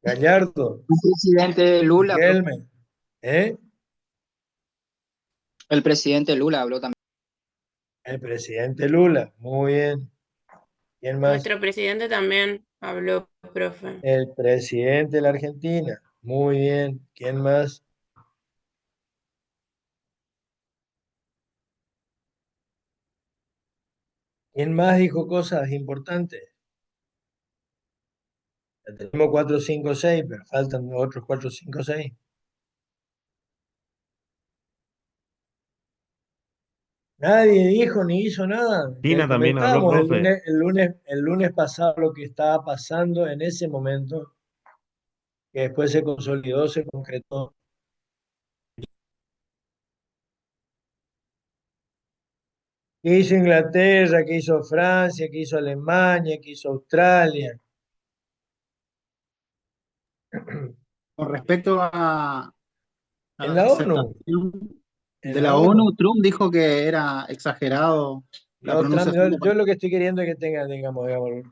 Gallardo, El presidente Lula, profe. Riquelme, ¿eh? El presidente Lula habló también. El presidente Lula, muy bien. ¿Quién más? Nuestro presidente también habló, profe. El presidente de la Argentina, muy bien. ¿Quién más? ¿Quién más dijo cosas importantes? Ya tenemos 4, 5, 6, pero faltan otros 4, 5, 6. Nadie dijo ni hizo nada. Le Tina también habló, comentamos profe. el lunes pasado lo que estaba pasando en ese momento, que después se consolidó, se concretó. ¿Qué hizo Inglaterra? ¿Qué hizo Francia? ¿Qué hizo Alemania? ¿Qué hizo Australia? Con respecto a En la la ONU, disertación en de la la ONU, ONU. Trump dijo que era exagerado la No, Trump, pronunciación de yo lo que estoy queriendo es que tenga, digamos,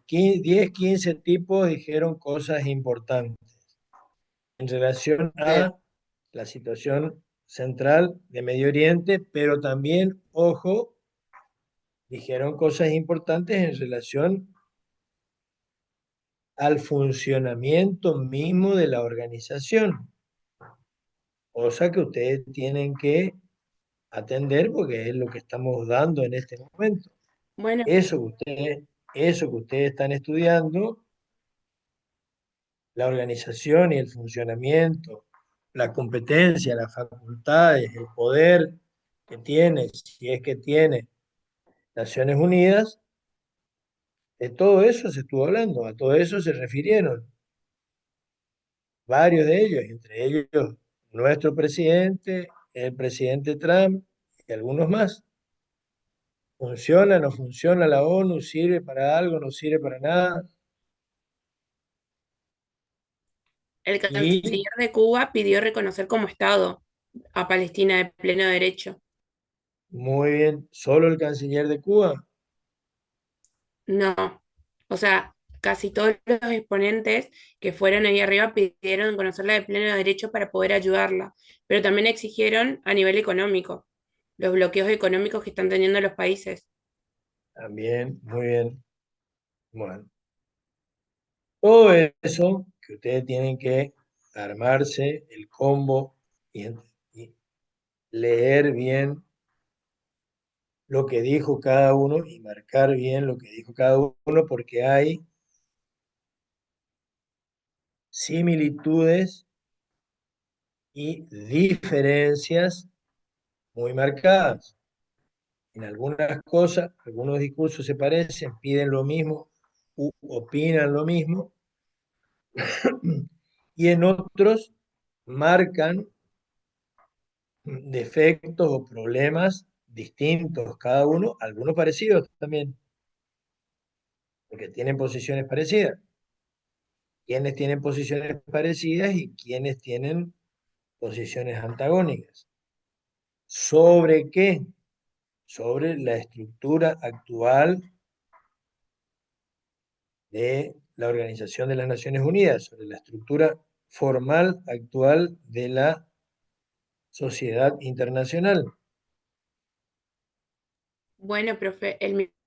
10, 15 tipos dijeron cosas importantes en relación palabras. a la situación central de Medio Oriente, pero también, ojo, dijeron cosas importantes en relación al funcionamiento mismo de la organización, cosa que ustedes tienen que atender porque es lo que estamos dando en este momento. Bueno, Eso que ustedes, eso que ustedes están estudiando, la organización y el funcionamiento, la competencia, las facultades, el poder que tiene, si es que tiene Naciones Unidas, de todo eso se estuvo hablando, a todo eso se refirieron varios de ellos, entre ellos nuestro presidente, el presidente Trump y algunos más. ¿Funciona, no funciona la ONU? ¿Sirve para algo? ¿No sirve para nada? el Y canciller de Cuba pidió reconocer como Estado a Palestina de pleno derecho. muy bien, solo el canciller de Cuba. No, o sea, casi todos los exponentes que fueron ahí arriba pidieron conocerla de pleno derecho para poder ayudarla, pero también exigieron a nivel económico, los bloqueos económicos que están teniendo los países. También, muy bien. Bueno, todo eso que ustedes tienen que armarse el combo y leer bien lo que dijo cada uno y marcar bien lo que dijo cada uno, porque hay similitudes y diferencias muy marcadas. En algunas cosas, algunos discursos se parecen, piden lo mismo, opinan lo mismo, y en otros marcan defectos o problemas distintos cada uno, algunos parecidos también, porque tienen posiciones parecidas. Quienes tienen posiciones parecidas y quienes tienen posiciones antagónicas. ¿Sobre qué? Sobre la estructura actual de la Organización de las Naciones Unidas, sobre la estructura formal actual de la sociedad internacional. Bueno, profe,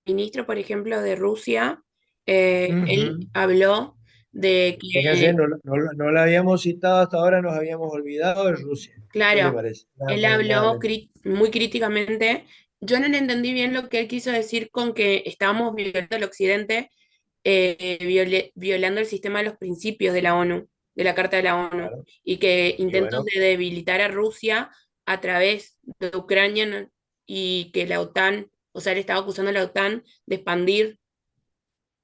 ministro, por ejemplo, de Rusia, él Ujú. habló de Fíjense, que, no la habíamos citado hasta ahora, nos habíamos olvidado de Rusia. ¿Qué le claro, parece? él Nada habló menos. muy críticamente. Yo no le entendí bien lo que él quiso decir con que estábamos violando el Occidente, violando el sistema de los principios de la ONU, de la Carta de la ONU, Claro. y que Y intentos bueno, de debilitar a Rusia a través de Ucrania y que la OTAN, o sea, él estaba acusando a la OTAN de expandir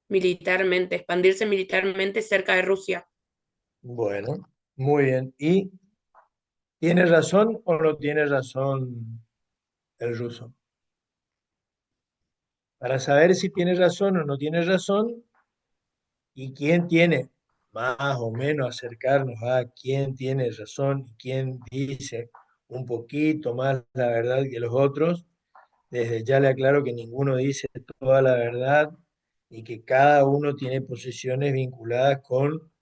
militarmente, expandirse militarmente cerca de Rusia. bueno, muy bien. ¿Y tiene razón o no tiene razón el ruso? Para saber si tiene razón o no tiene razón y quién tiene más o menos acercarnos a quién tiene razón y quién dice un poquito más la verdad que los otros, desde ya le aclaro que ninguno dice toda la verdad y que cada uno tiene posiciones vinculadas con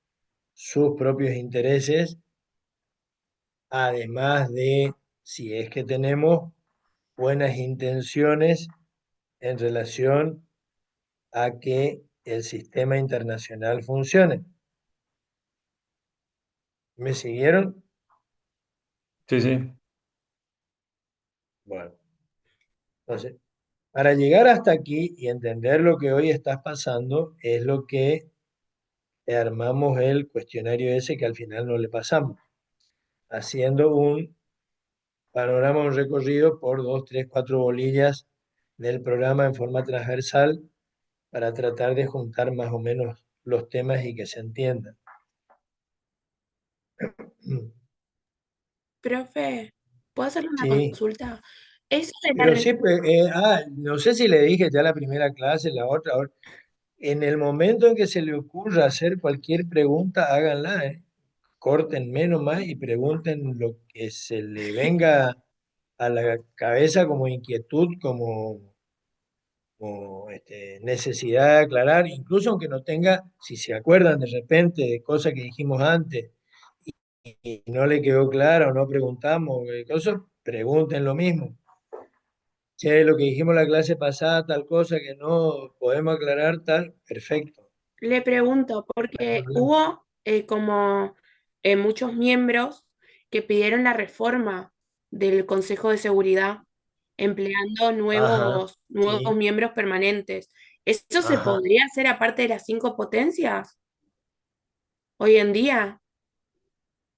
sus propios intereses, además de si es que tenemos buenas intenciones en relación a que el sistema internacional funcione. ¿Me siguieron? Sí, sí. Bueno, entonces, para llegar hasta aquí y entender lo que hoy estás pasando, es lo que armamos el cuestionario ese que al final no le pasamos, haciendo un panorama, un recorrido por 2, 3, 4 bolillas del programa en forma transversal para tratar de juntar más o menos los temas y que se entiendan. Profe, ¿puedo hacerle una Sí, consulta? Eso de pero sí, pues, no sé si le dije ya la primera clase, la otra. En el momento en que se le ocurra hacer cualquier pregunta, háganla, ¿eh? Corten menos más y pregunten lo que se le venga a la cabeza como inquietud, como necesidad de aclarar, incluso aunque no tenga, si se acuerdan de repente de cosas que dijimos antes y no le quedó clara o no preguntamos, cosas, pregunten lo mismo. Che, lo que dijimos la clase pasada, tal cosa que no podemos aclarar, tal, perfecto, Le pregunto, no hay porque problema. hubo como muchos miembros que pidieron la reforma del Consejo de Seguridad, empleando Ajá, nuevos sí, miembros permanentes. ¿Eso se ajá. podría hacer aparte de las cinco potencias hoy en día?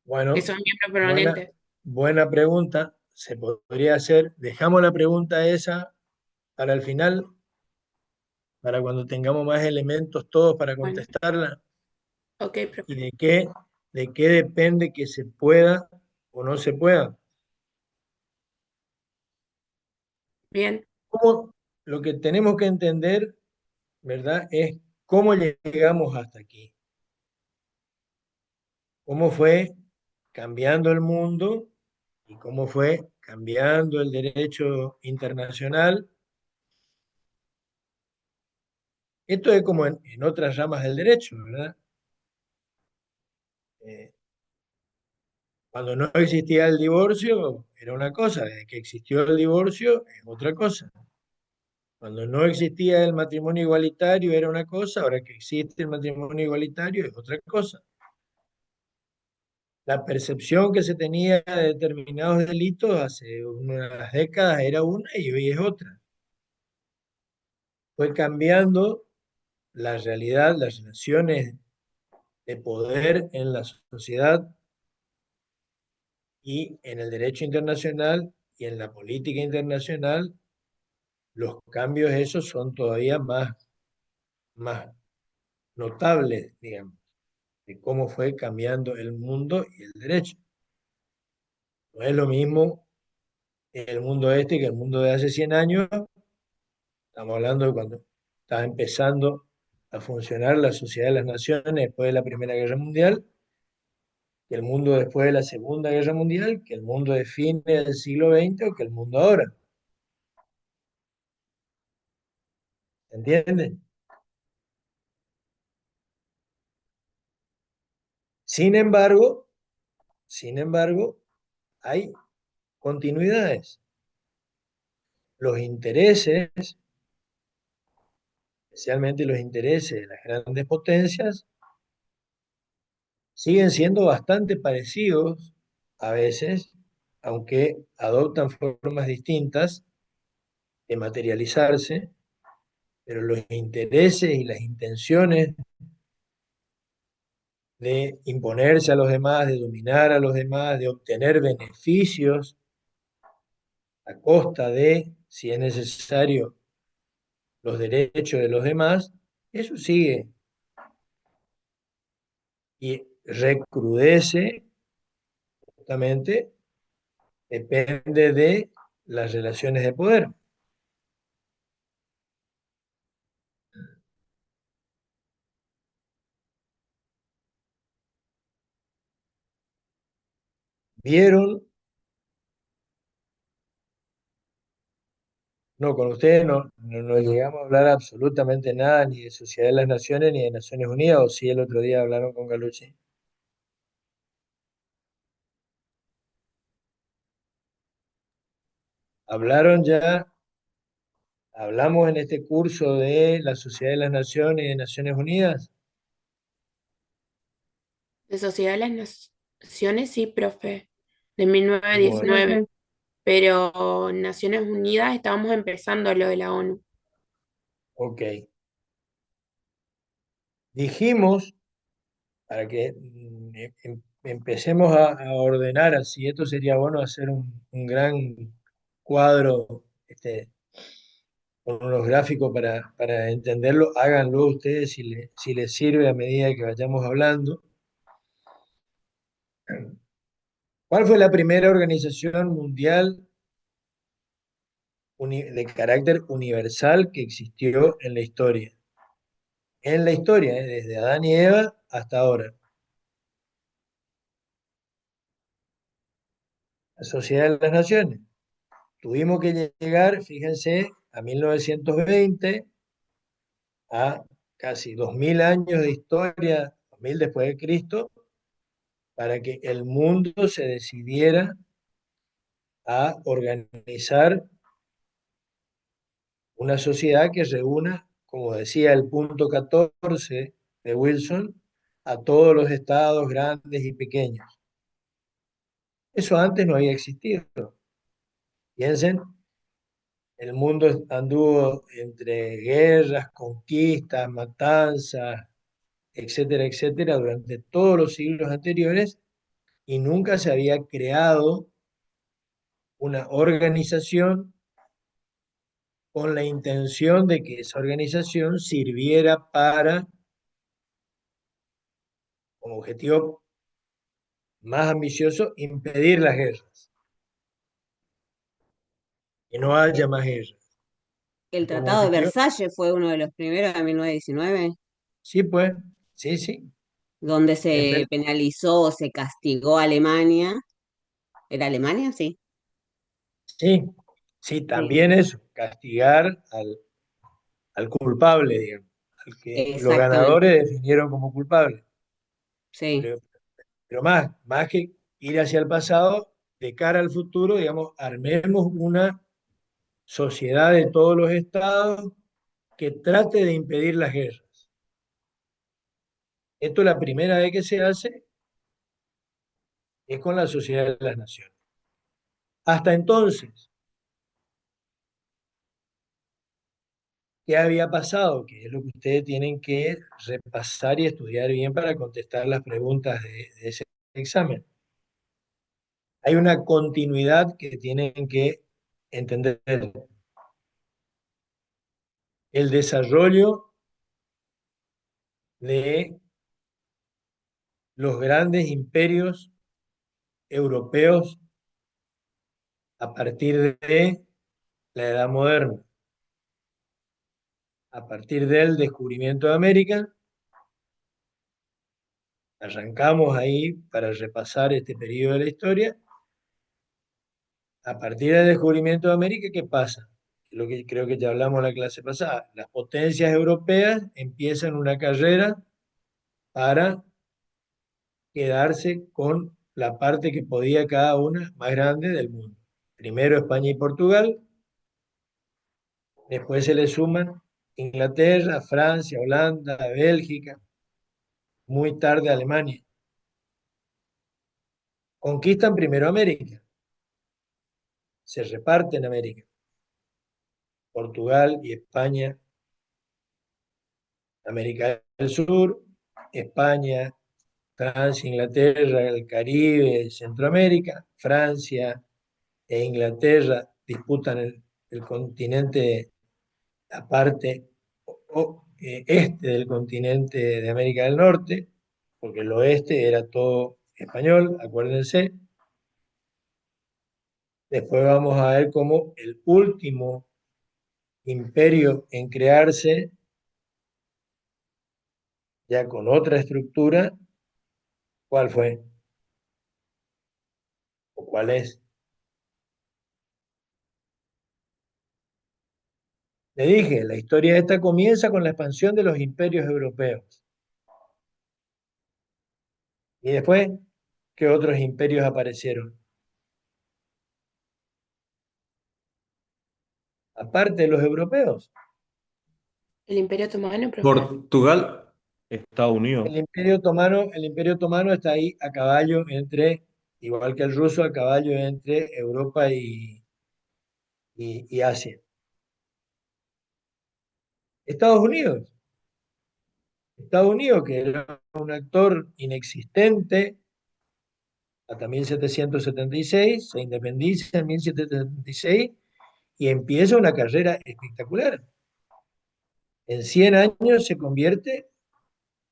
Que Bueno, son miembros buena, permanentes. buena pregunta. Se podría hacer, dejamos la pregunta esa para el final, para cuando tengamos más elementos todos para Bueno, contestarla. ok, ¿Y profe. de qué depende que se pueda o no se pueda? Bien, ¿Cómo, lo que tenemos que entender, ¿verdad? Es cómo llegamos hasta aquí, cómo fue cambiando el mundo y cómo fue cambiando el derecho internacional. Esto es como en otras ramas del derecho, ¿verdad? Eh, Cuando no existía el divorcio era una cosa, desde que existió el divorcio es otra cosa. Cuando no existía el matrimonio igualitario era una cosa, ahora que existe el matrimonio igualitario es otra cosa. La percepción que se tenía de determinados delitos hace unas décadas era una y hoy es otra. Fue cambiando la realidad, las relaciones de poder en la sociedad y en el derecho internacional y en la política internacional, los cambios esos son todavía más notables, digamos, de cómo fue cambiando el mundo y el derecho. No es lo mismo el mundo este que el mundo de hace 100 años. Estamos hablando de cuando estaba empezando a funcionar la Sociedad de las Naciones después de la Primera Guerra Mundial, que el mundo después de la Segunda Guerra Mundial, que el mundo de fines del siglo XX o que el mundo ahora. ¿Se entiende? Sin embargo, sin embargo, hay continuidades. Los intereses, especialmente los intereses de las grandes potencias, siguen siendo bastante parecidos a veces, aunque adoptan formas distintas de materializarse, pero los intereses y las intenciones de imponerse a los demás, de dominar a los demás, de obtener beneficios a costa de, si es necesario, los derechos de los demás, eso sigue y recrudece justamente, depende de las relaciones de poder. ¿Vieron? No, con ustedes no llegamos a hablar absolutamente nada, ni de Sociedad de las Naciones, ni de Naciones Unidas, o sí el otro día hablaron con Galucci. hablaron ya, hablamos en este curso de la Sociedad de las Naciones y de Naciones Unidas. De Sociedad de las Naciones, sí, profe, de Bueno, 1919. Pero Naciones Unidas estábamos empezando lo de la ONU. ok. Dijimos, para que empecemos a ordenar así, esto sería bueno hacer un gran cuadro, con unos gráficos para entenderlo, háganlo ustedes si les sirve a medida que vayamos hablando. ¿Cuál fue la primera organización mundial de carácter universal que existió en la historia? En la historia, desde Adán y Eva hasta ahora. La Sociedad de las Naciones. Tuvimos que llegar, fíjense, a 1920, a casi 2000 años de historia, 2000 después de Cristo, para que el mundo se decidiera a organizar una sociedad que reúna, como decía el punto 14 de Wilson, a todos los estados grandes y pequeños. Eso antes no había existido. Piensen, el mundo anduvo entre guerras, conquistas, matanzas, etcétera, etcétera, durante todos los siglos anteriores y nunca se había creado una organización con la intención de que esa organización sirviera para, como objetivo más ambicioso, impedir las guerras, que no haya más guerras. El Y como Tratado de objetivo, Versalles fue uno de los primeros de 1919, sí, pues, sí, sí. donde Es se ver- penalizó, se castigó a Alemania. ¿Era Alemania? Sí. sí, sí, Sí. también eso, castigar al culpable, digamos, al que los Exactamente. ganadores definieron como culpable. Sí, Pero, pero más que ir hacia el pasado, de cara al futuro, digamos, armemos una sociedad de todos los estados que trate de impedir las guerras. Esto la primera vez que se hace es con la Sociedad de las Naciones. Hasta entonces, ¿qué había pasado? Que es lo que ustedes tienen que repasar y estudiar bien para contestar las preguntas de ese examen. Hay una continuidad que tienen que entender. El desarrollo de los grandes imperios europeos a partir de la Edad Moderna, a partir del descubrimiento de América. Arrancamos ahí para repasar este periodo de la historia. A partir del descubrimiento de América, ¿qué pasa? Lo que creo que ya hablamos en la clase pasada. Las potencias europeas empiezan una carrera para quedarse con la parte que podía cada una más grande del mundo. Primero España y Portugal, después se le suman Inglaterra, Francia, Holanda, Bélgica, muy tarde Alemania. Conquistan primero América, se reparten América. Portugal y España, América del Sur, España, Francia, Inglaterra, el Caribe, Centroamérica, Francia e Inglaterra disputan el continente, la parte este del continente de América del Norte, porque el oeste era todo español, acuérdense. Después vamos a ver cómo el último imperio en crearse, ya con otra estructura, ¿cuál fue? ¿O cuál es? Le dije, la historia esta comienza con la expansión de los imperios europeos. Y después, ¿qué otros imperios aparecieron? aparte de los europeos. El Imperio Otomano, profe. Portugal, Estados Unidos. El Imperio Otomano está ahí a caballo entre, igual que el ruso, a caballo entre Europa y Asia. Estados Unidos. Estados Unidos, que era un actor inexistente hasta 1776, se independiza en 1776 y empieza una carrera espectacular. En 100 años se convierte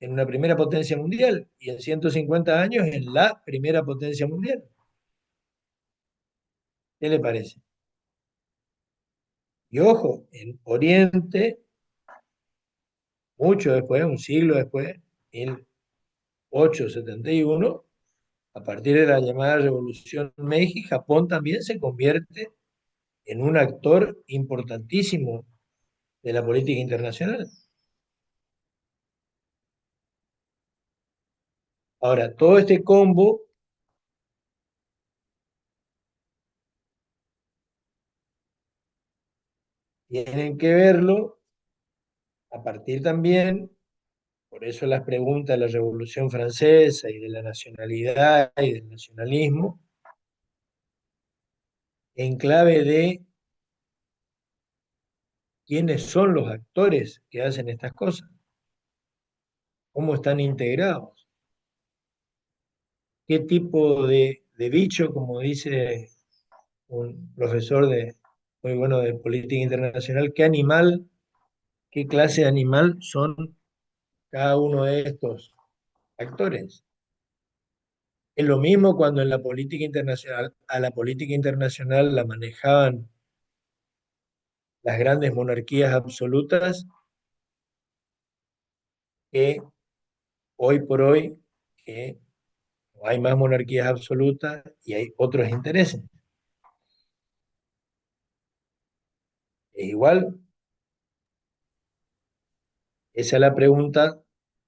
en una primera potencia mundial y en 150 años en la primera potencia mundial. ¿Qué le parece? Y ojo, en Oriente, mucho después, un siglo después, 1871, a partir de la llamada Revolución Meiji, Japón también se convierte en un actor importantísimo de la política internacional. Ahora, todo este combo tienen que verlo a partir también, por eso las preguntas de la Revolución Francesa y de la nacionalidad y del nacionalismo, en clave de quiénes son los actores que hacen estas cosas, cómo están integrados, qué tipo de bicho, como dice un profesor muy bueno de política internacional, qué animal, qué clase de animal son cada uno de estos actores. Es lo mismo cuando en la política internacional, a la política internacional la manejaban las grandes monarquías absolutas, que hoy por hoy que hay más monarquías absolutas y hay otros intereses. Es igual, esa es la pregunta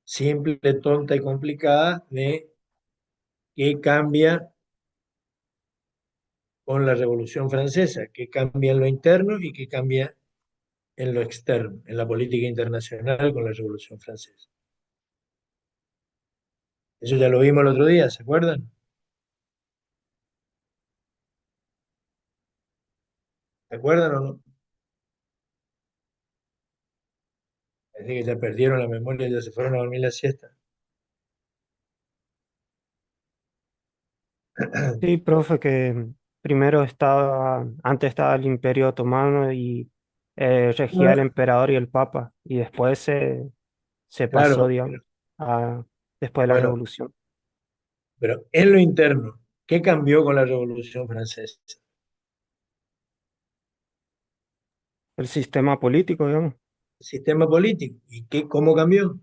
simple, tonta y complicada de qué cambia con la Revolución Francesa, qué cambia en lo interno y qué cambia en lo externo, en la política internacional con la Revolución Francesa. Eso ya lo vimos el otro día, ¿se acuerdan? ¿Se acuerdan o no? Parece que ya perdieron la memoria y ya se fueron a dormir la siesta. Sí, profe, que primero antes estaba el Imperio Otomano y regía el No, emperador y el papa, y después se pasó, claro, digamos, a, después de la bueno, Revolución. pero en lo interno, ¿qué cambió con la Revolución Francesa? El sistema político, digamos, El sistema político. ¿Y cómo cambió?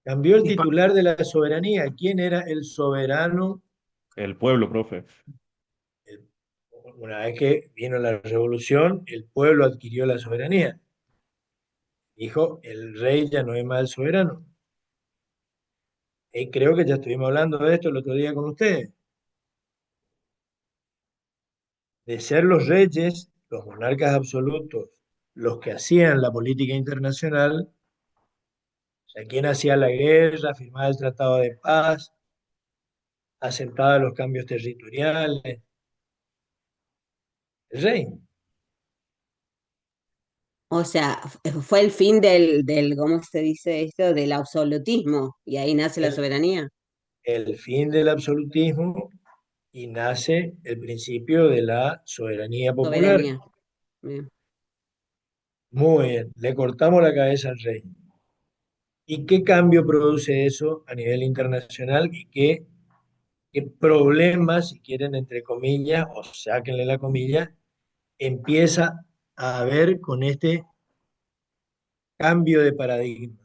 Cambió el Y pa- titular de la soberanía. ¿Quién era el soberano? El pueblo, profe. El- una vez que vino la revolución, el pueblo adquirió la soberanía. Dijo, el rey ya no es más el soberano. Y creo que ya estuvimos hablando de esto el otro día con ustedes. De ser los reyes, los monarcas absolutos, los que hacían la política internacional, o sea, quien hacía la guerra, firmaba el tratado de paz, aceptaba los cambios territoriales, el rey. O sea, fue el fin ¿cómo se dice esto? Del absolutismo, y ahí nace la El, soberanía, el fin del absolutismo y nace el principio de la soberanía popular. soberanía. Bien. Muy bien, le cortamos la cabeza al rey. ¿Y qué cambio produce eso a nivel internacional y qué problemas, si quieren, entre comillas, o sáquenle la comilla, empieza a haber con este cambio de paradigma?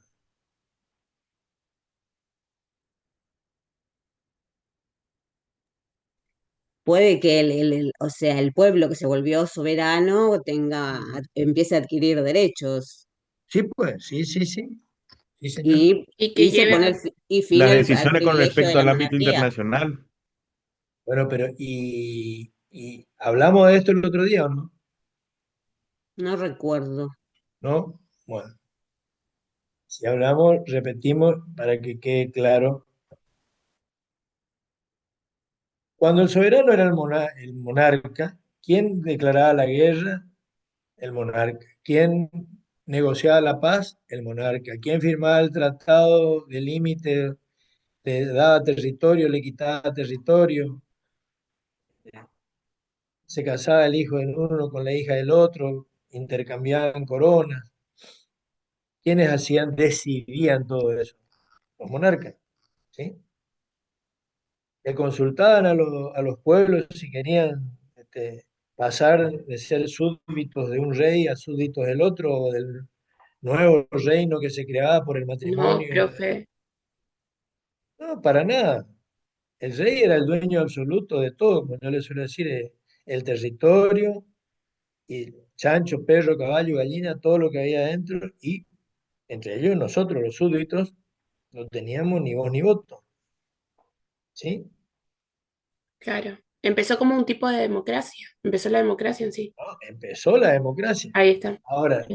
Puede que o sea, el pueblo que se volvió soberano empiece a adquirir derechos Sí, pues, sí, sí, sí, sí, señor. Y que y se pone lleve, fin Las al decisiones con privilegio de respecto la al ámbito monarquía. Bueno, pero ¿y Y hablamos de esto el otro día, ¿o no? No recuerdo. ¿No? Bueno, si hablamos, repetimos para que quede claro. Cuando el soberano era el monarca, ¿quién declaraba la guerra? El monarca. ¿Quién negociaba la paz? El monarca. ¿Quién firmaba el tratado de límite? Le daba territorio, le quitaba territorio. Se casaba el hijo del uno con la hija del otro, intercambiaban coronas. ¿Quiénes hacían, decidían todo eso? Los monarcas, ¿sí? Le consultaban a los pueblos si querían pasar de ser súbditos de un rey a súbditos del otro, o del nuevo reino que se creaba por el No, matrimonio. profe. No, para nada. El rey era el dueño absoluto de todo, como yo le suelo decir, el territorio, y chancho, perro, caballo, gallina, todo lo que había adentro, y entre ellos nosotros, los súbditos, no teníamos ni voz ni voto, ¿sí? Claro. Empezó como un tipo de democracia. Empezó la democracia en sí. ¿No? Empezó la democracia. Ahí está. Ahora,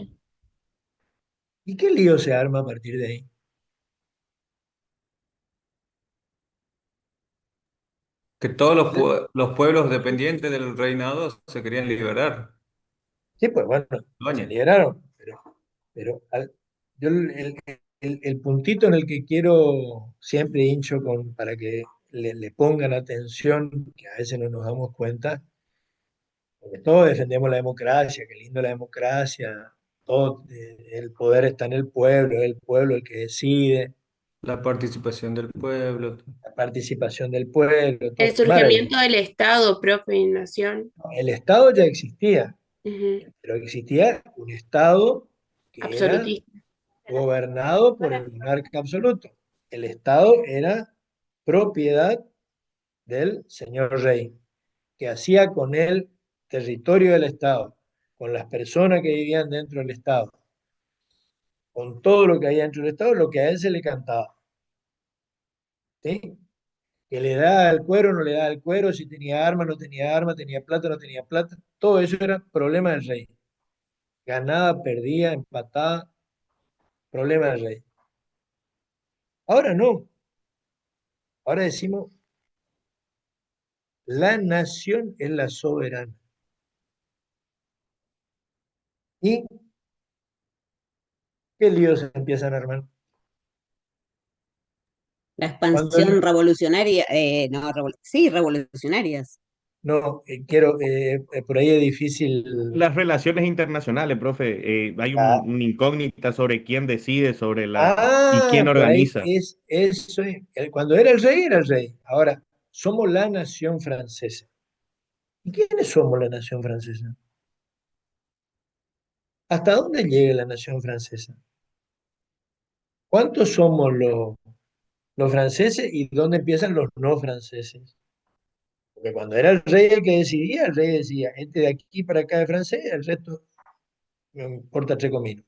¿y qué lío se arma a partir de ahí? Que todos los pueblos dependientes del reinado se querían liberar. Sí, pues bueno, se España. liberaron, pero yo el puntito en el que quiero siempre hincho para que le pongan atención, que a veces no nos damos cuenta, porque todos defendemos la democracia, qué lindo la democracia, todo, el poder está en el pueblo, es el pueblo el que decide, La participación del pueblo. la participación del pueblo, El todo surgimiento maravilloso. del Estado, profe, y nación. El Estado ya existía, Ujú. pero existía un Estado que era Absolutista. gobernado por el monarca absoluto. El Estado era propiedad del señor rey, que hacía con el territorio del Estado, con las personas que vivían dentro del Estado, con todo lo que había dentro del Estado, lo que a él se le cantaba. ¿Sí? Que le daba el cuero, no le daba el cuero, si tenía arma, no tenía arma, tenía plata, no tenía plata. Todo eso era problema del rey. Ganaba, perdía, empataba, problema del rey. Ahora no. Ahora decimos, la nación es la soberana. ¿Y qué líos se empiezan a armar? La Cuando expansión revolucionaria, no, sí, revolucionarias. no, quiero, por ahí es difícil. Las relaciones internacionales, profe, hay Ah, una incógnita sobre quién decide, sobre la y quién por ahí organiza. es eso. Cuando era el rey, era el rey. Ahora, somos la nación francesa. ¿Y quiénes somos la nación francesa? ¿Hasta dónde llega la nación francesa? ¿Cuántos somos los franceses y dónde empiezan los no franceses? Porque cuando era el rey el que decidía, el rey decía, este de aquí para acá es francés, el resto me importa tres cominos.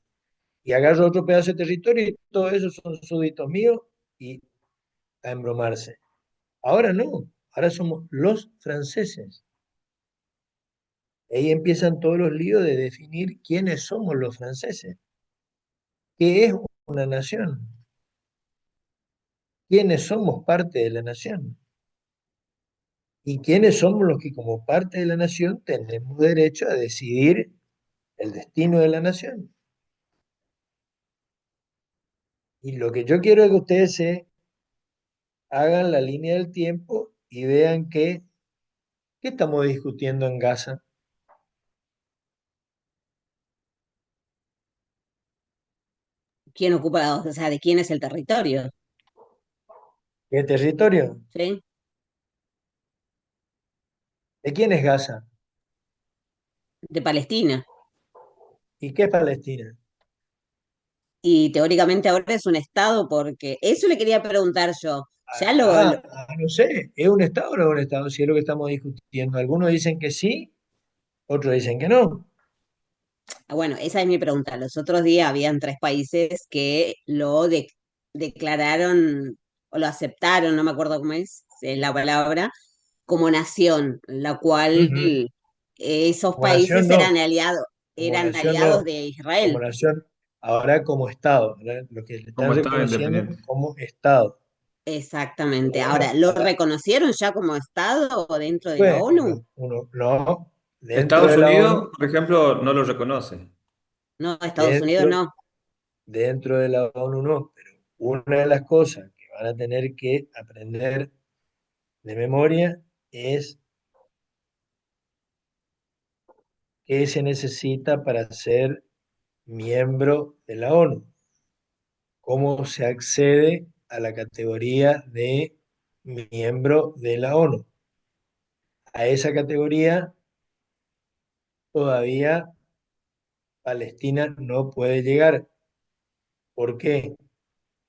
Y agarro otro pedazo de territorio y todos esos son súbditos míos y a embromarse. Ahora no, ahora somos los franceses. Ahí empiezan todos los líos de definir quiénes somos los franceses, qué es una nación, quiénes somos parte de la nación y quiénes somos los que como parte de la nación tenemos derecho a decidir el destino de la nación. Y lo que yo quiero es que ustedes se hagan la línea del tiempo y vean qué estamos discutiendo en Gaza. ¿Quién ocupa, o sea, de quién es el territorio? ¿Qué territorio? ¿Sí? ¿De quién es Gaza? De Palestina. ¿Y qué es Palestina? Y teóricamente ahora es un estado porque eso le quería preguntar yo. Ya No sé, ¿es un Estado o no es un Estado? Si es lo que estamos discutiendo. Algunos dicen que sí, otros dicen que no. bueno, esa es mi pregunta. Los otros días habían tres países que declararon o lo aceptaron, no me acuerdo cómo es la palabra, como nación, la cual Ujú. esos Como nación países no, como eran nación aliados no, de como Israel. nación, ahora como Estado, ¿verdad? Lo que le están como Estado reconociendo independiente. como Estado. Exactamente. Bueno, Ahora, ¿lo ahora, reconocieron ya como Estado dentro de la pues, ONU? no, dentro Estados de la Unidos, ONU, por ejemplo, no lo reconoce. No, Estados Unidos dentro, no. dentro de la ONU no, pero una de las cosas que van a tener que aprender de memoria es qué se necesita para ser miembro de la ONU, cómo se accede a la categoría de miembro de la ONU. A esa categoría todavía Palestina no puede llegar. ¿Por qué?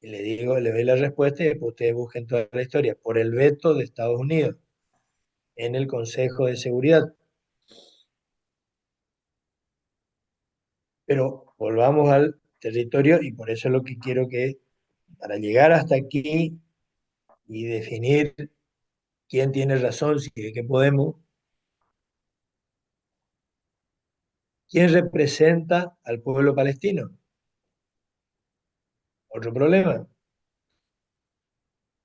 Y le digo, le doy la respuesta y después ustedes busquen toda la historia. Por el veto de Estados Unidos en el Consejo de Seguridad. Pero volvamos al territorio y por eso es lo que quiero que, para llegar hasta aquí y definir quién tiene razón, si es que podemos, quién representa al pueblo palestino. Otro problema.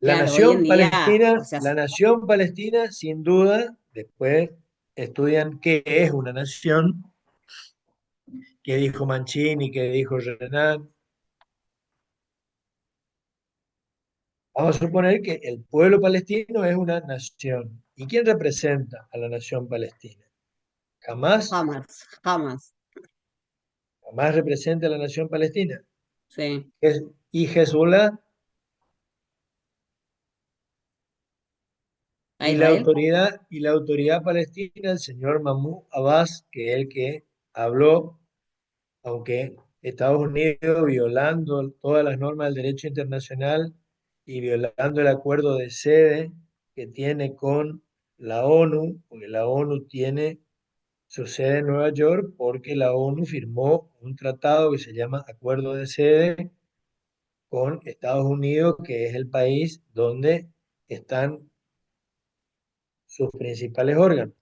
Claro, hoy en día, o sea, La nación palestina, sin duda, después estudian qué es una nación, qué dijo Mancini, qué dijo Renan. Vamos a suponer que el pueblo palestino es una nación. ¿Y quién representa a la nación palestina? Jamás, jamás, jamás, jamás representa a la nación palestina. sí. Y Hezbollah ¿A Israel? y la autoridad palestina, el señor Mahmoud Abbas, que es el que habló, aunque Estados Unidos, violando todas las normas del derecho internacional y violando el acuerdo de sede que tiene con la ONU, porque la ONU tiene su sede en Nueva York, porque la ONU firmó un tratado que se llama Acuerdo de Sede con Estados Unidos, que es el país donde están sus principales órganos.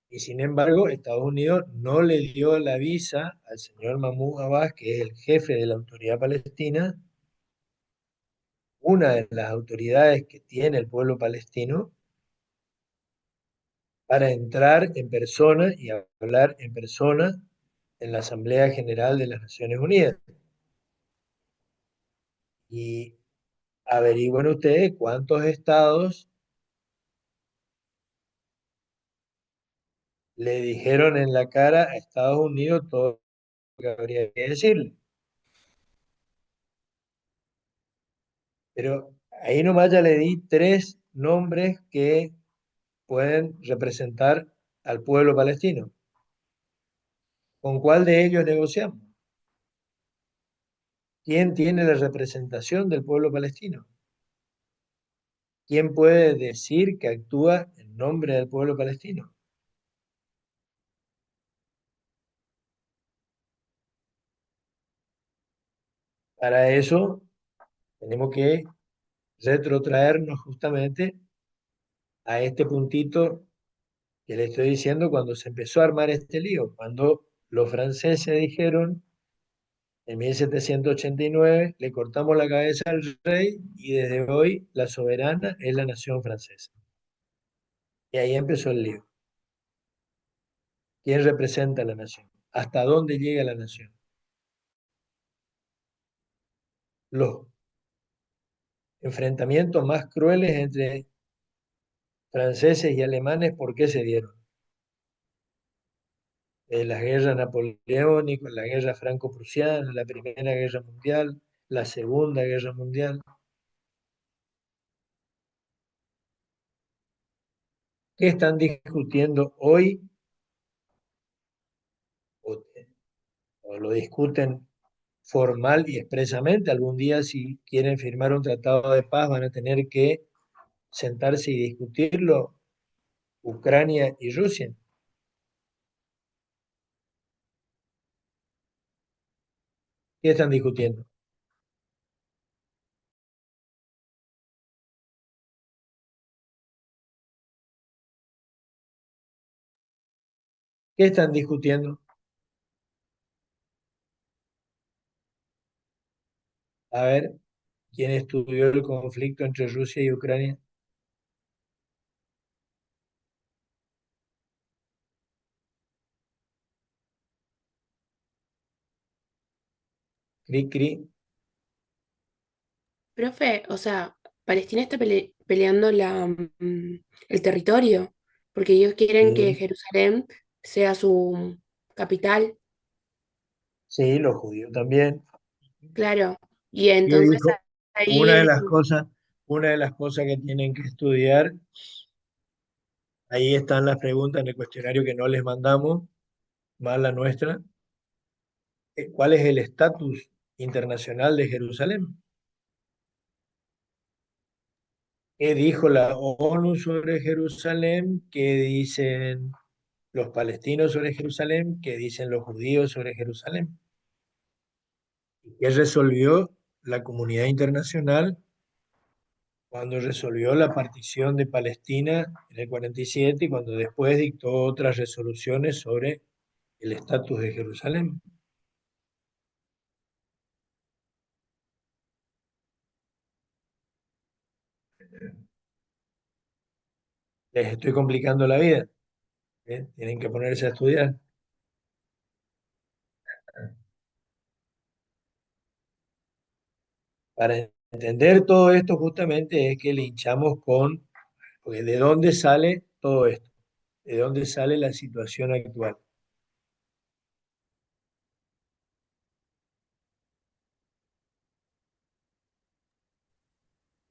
Y sin embargo, Estados Unidos no le dio la visa al señor Mahmoud Abbas, que es el jefe de la autoridad palestina, una de las autoridades que tiene el pueblo palestino, para entrar en persona y hablar en persona en la Asamblea General de las Naciones Unidas. Y averigüen ustedes cuántos estados le dijeron en la cara a Estados Unidos todo lo que habría que decirle. Pero ahí nomás ya le di tres nombres que pueden representar al pueblo palestino. ¿Con cuál de ellos negociamos? ¿Quién tiene la representación del pueblo palestino? ¿Quién puede decir que actúa en nombre del pueblo palestino? Para eso tenemos que retrotraernos justamente a este puntito que le estoy diciendo cuando se empezó a armar este lío, cuando los franceses dijeron en 1789 le cortamos la cabeza al rey y desde hoy la soberana es la nación francesa. Y ahí empezó el lío. ¿Quién representa a la nación? ¿Hasta dónde llega la nación? Los enfrentamientos más crueles entre franceses y alemanes, ¿por qué se dieron? Las guerras napoleónicas, la guerra franco-prusiana, la Primera Guerra Mundial, la Segunda Guerra Mundial. ¿Qué están discutiendo hoy o, o lo discuten formal y expresamente? Algún día, si quieren firmar un tratado de paz, van a tener que sentarse y discutirlo Ucrania y Rusia. ¿Qué están discutiendo? ¿Qué están discutiendo? A ver, ¿quién estudió el conflicto entre Rusia y Ucrania? Cri, cri. Profe, o sea, Palestina está peleando el territorio, porque ellos quieren que Sí, Jerusalén sea su capital, sí, los judíos también. claro. Y ¿Qué entonces dijo? ahí Una de las cosas, una de las cosas que tienen que estudiar, ahí están las preguntas en el cuestionario que no les mandamos, más la nuestra. ¿Cuál es el estatus internacional de Jerusalén? ¿Qué dijo la ONU sobre Jerusalén? ¿Qué dicen los palestinos sobre Jerusalén? ¿Qué dicen los judíos sobre Jerusalén? ¿Qué resolvió la comunidad internacional cuando resolvió la partición de Palestina en el 47 y cuando después dictó otras resoluciones sobre el estatus de Jerusalén? Les estoy complicando la vida, ¿eh? Tienen que ponerse a estudiar. Para entender todo esto justamente es que linchamos con, porque ¿de dónde sale todo esto? ¿De dónde sale la situación actual?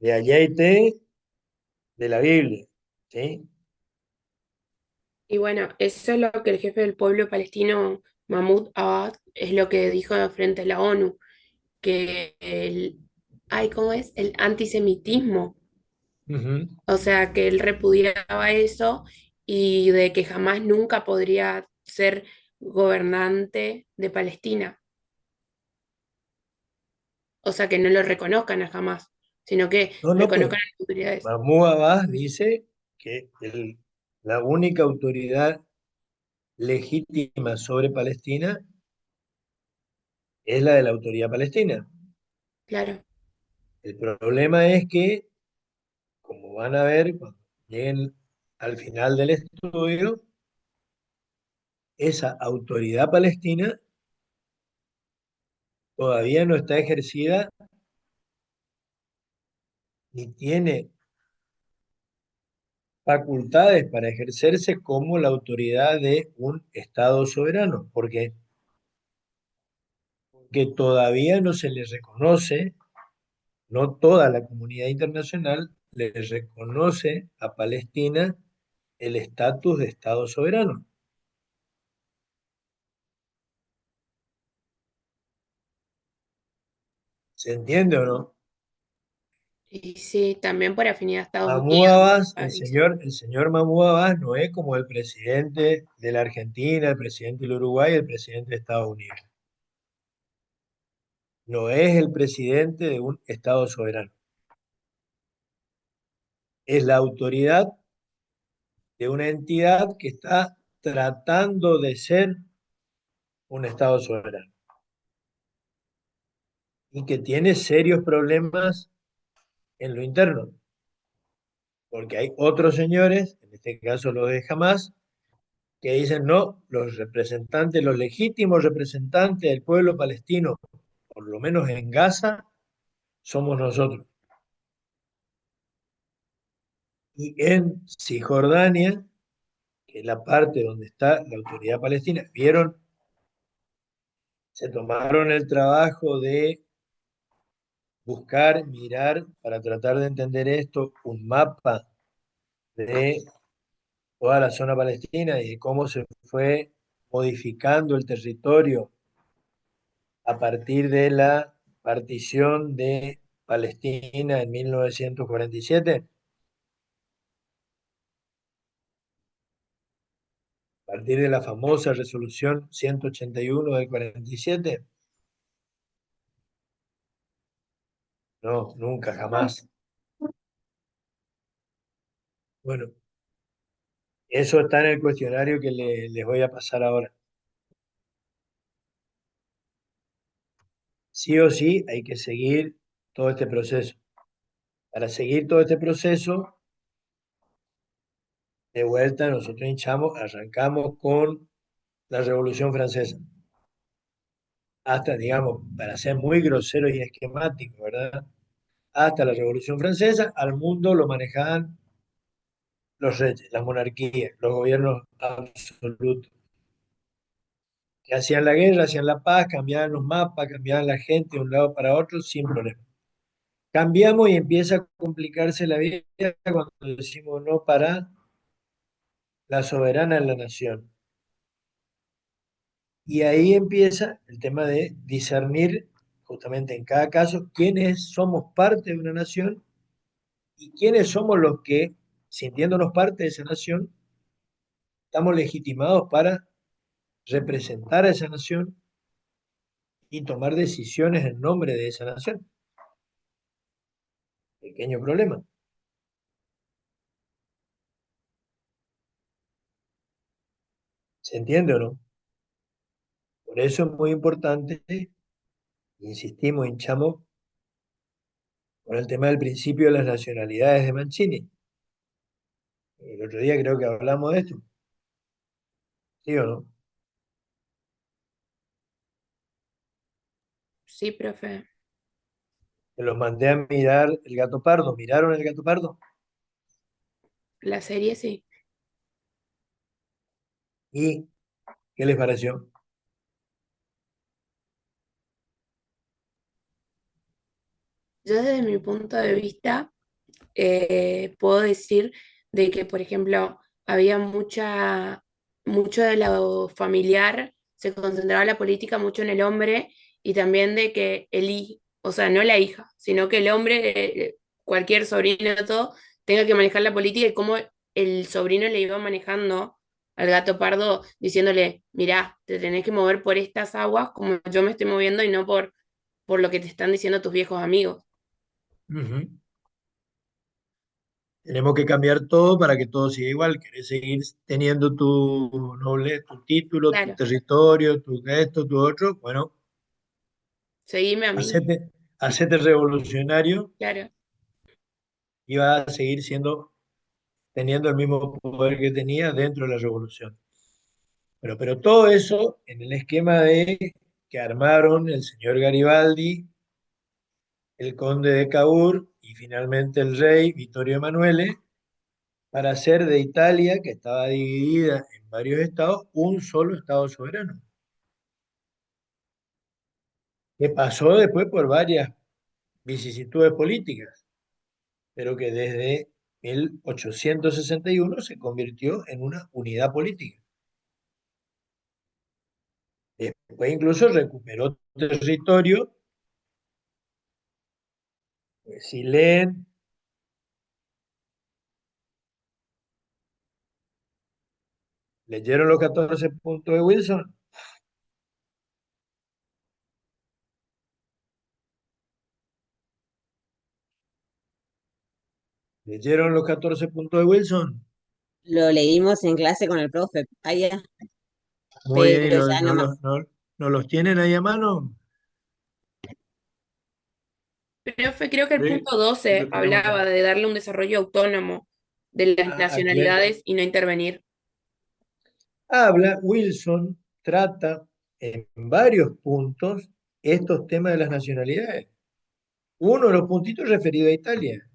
De allá de la Biblia, ¿sí? y bueno, eso es lo que el jefe del pueblo palestino, Mahmoud Abbas, es lo que dijo frente a la ONU, que ay, ¿cómo es? El antisemitismo, Ujú. o sea, que él repudiaba eso y de que jamás nunca podría ser gobernante de Palestina, o sea, que no lo reconozcan a jamás, sino que No, no, pero reconozcan a las autoridades. Mahmoud Abbas dice que la única autoridad legítima sobre Palestina es la de la autoridad palestina. Claro, El problema es que, como van a ver cuando lleguen al final del estudio, esa autoridad palestina todavía no está ejercida ni tiene facultades para ejercerse como la autoridad de un Estado soberano, porque todavía no se le reconoce, no toda la comunidad internacional le reconoce a Palestina el estatus de Estado soberano. ¿Se entiende o no? y sí, también por afinidad a Estados Mahmoud Unidos, Abbas, parece. el señor Mahmoud Abbas no es como el presidente de la Argentina, el presidente del Uruguay, el presidente de Estados Unidos. No es el presidente de un Estado soberano. Es la autoridad de una entidad que está tratando de ser un Estado soberano y que tiene serios problemas en lo interno, porque hay otros señores, en este caso los de Hamas, que dicen no, los representantes, los legítimos representantes del pueblo palestino, por lo menos en Gaza, somos nosotros. Y en Cisjordania, que es la parte donde está la autoridad palestina, vieron, se tomaron el trabajo de buscar, mirar, para tratar de entender esto, un mapa de toda la zona palestina y de cómo se fue modificando el territorio a partir de la partición de Palestina en 1947, a partir de la famosa resolución 181 del 47. No, nunca, jamás. Bueno, Eso está en el cuestionario que les voy a pasar ahora. Sí o sí hay que seguir todo este proceso. Para seguir todo este proceso, de vuelta nosotros arrancamos con la Revolución Francesa. Hasta, digamos, para ser muy grosero y esquemático, ¿verdad? Hasta la Revolución Francesa, al mundo lo manejaban los reyes, las monarquías, los gobiernos absolutos, que hacían la guerra, hacían la paz, cambiaban los mapas, cambiaban la gente de un lado para otro sin problema. Cambiamos y empieza a complicarse la vida cuando decimos no para la soberana en la nación. Y ahí empieza el tema de discernir justamente en cada caso quiénes somos parte de una nación y quiénes somos los que, sintiéndonos parte de esa nación, estamos legitimados para representar a esa nación y tomar decisiones en nombre de esa nación. Pequeño problema. ¿Se entiende o no? Por eso es muy importante, insistimos, hinchamos con el tema del principio de las nacionalidades de Mancini. El otro día creo que hablamos de esto. ¿Sí o no? Sí, profe. Que los mandé a mirar El Gato Pardo. ¿Miraron El Gato Pardo? La serie sí. ¿Y qué les pareció? Yo desde mi punto de vista puedo decir de que, por ejemplo, había mucho de lo familiar, se concentraba la política mucho en el hombre y también de que o sea, no la hija, sino que el hombre, cualquier sobrino, todo, tenga que manejar la política y cómo el sobrino le iba manejando al gato pardo diciéndole, mirá, te tenés que mover por estas aguas como yo me estoy moviendo y no por lo que te están diciendo tus viejos amigos. Ujú. Tenemos que cambiar todo para que todo siga igual. ¿Querés seguir teniendo tu noble, tu título, tu Claro, territorio, tu esto, tu otro? Bueno, seguime a mí, hacete revolucionario claro. y vas a seguir teniendo el mismo poder que tenía dentro de la revolución. Pero todo eso en el esquema de que armaron el señor Garibaldi, el conde de Cavour y finalmente el rey Vittorio Emanuele, para hacer de Italia, que estaba dividida en varios estados, un solo estado soberano, que pasó después por varias vicisitudes políticas, pero que desde 1861 se convirtió en una unidad política. Después incluso recuperó territorio. Si leen, leyeron los 14 puntos de Wilson, leyeron los 14 puntos de Wilson. Lo leímos en clase con el profe, allá, Muy bien, pero ya no más. no los tienen ahí a mano. Creo que el Sí, punto sí 12 lo tenemos hablaba acá. de darle un desarrollo autónomo de las Aquí nacionalidades y no intervenir. habla, Wilson trata en varios puntos estos temas de las nacionalidades. Uno de los puntitos referido a Italia,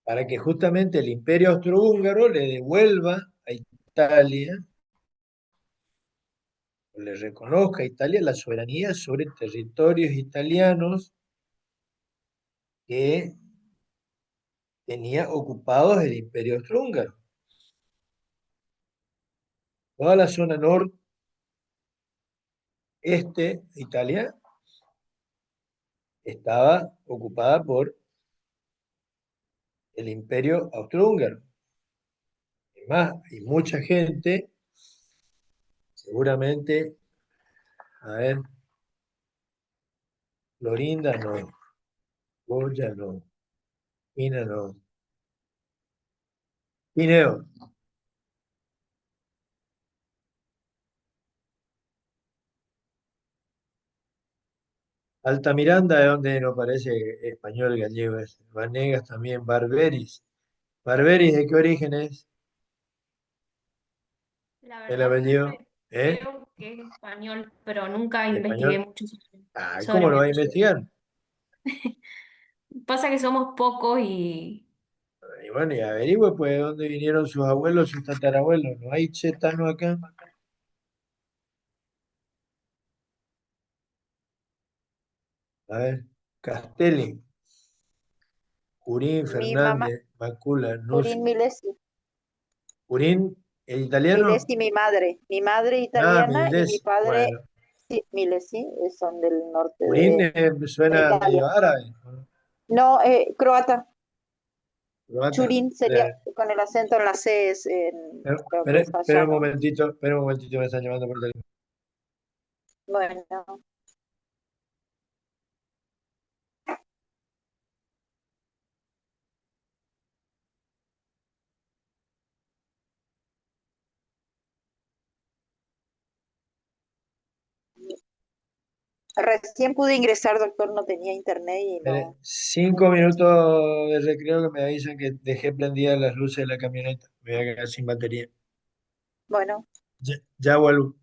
para que justamente el imperio austrohúngaro le devuelva a Italia, o le reconozca a Italia la soberanía sobre territorios italianos que tenía ocupados el imperio austrohúngaro. Toda la zona noreste de Italia estaba ocupada por el imperio austrohúngaro. Además, hay mucha gente, seguramente, a ver, Florinda no, Goya no, Ina no, Guineo. Altamiranda, ¿de dónde no parece español gallego? Es. Vanegas también. Barberis. ¿Barberis de qué origen es La el verdad, apellido? profe, ¿Eh? creo que es español, pero nunca investigué ¿Español? mucho Ah, sobre ¿cómo mi lo va a apellido. investigar? Pasa que somos pocos y Y bueno, y averigüe pues de dónde vinieron sus abuelos, sus tatarabuelos. ¿No hay chetano acá? A ver, Castelli, Jurín, Mi mamá, Fernández, Macula, Turín Milesi. Jurín, ¿el italiano? Milesi, mi madre Ah, italiana y mi Mildes. padre, Bueno, sí, Milesi, son del norte Jurín me de suena Italia. medio árabe, ¿no? No, croata. Croata. Churín sería con el acento en las C, creo que es allá, ¿no? Espera un momentito, me están llamando por teléfono. Bueno, recién pude ingresar, doctor, no tenía internet y Espere, no. 5 minutos de recreo que me avisan que dejé prendidas las luces de la camioneta. Me voy a quedar sin batería. Bueno, Ya vuelvo.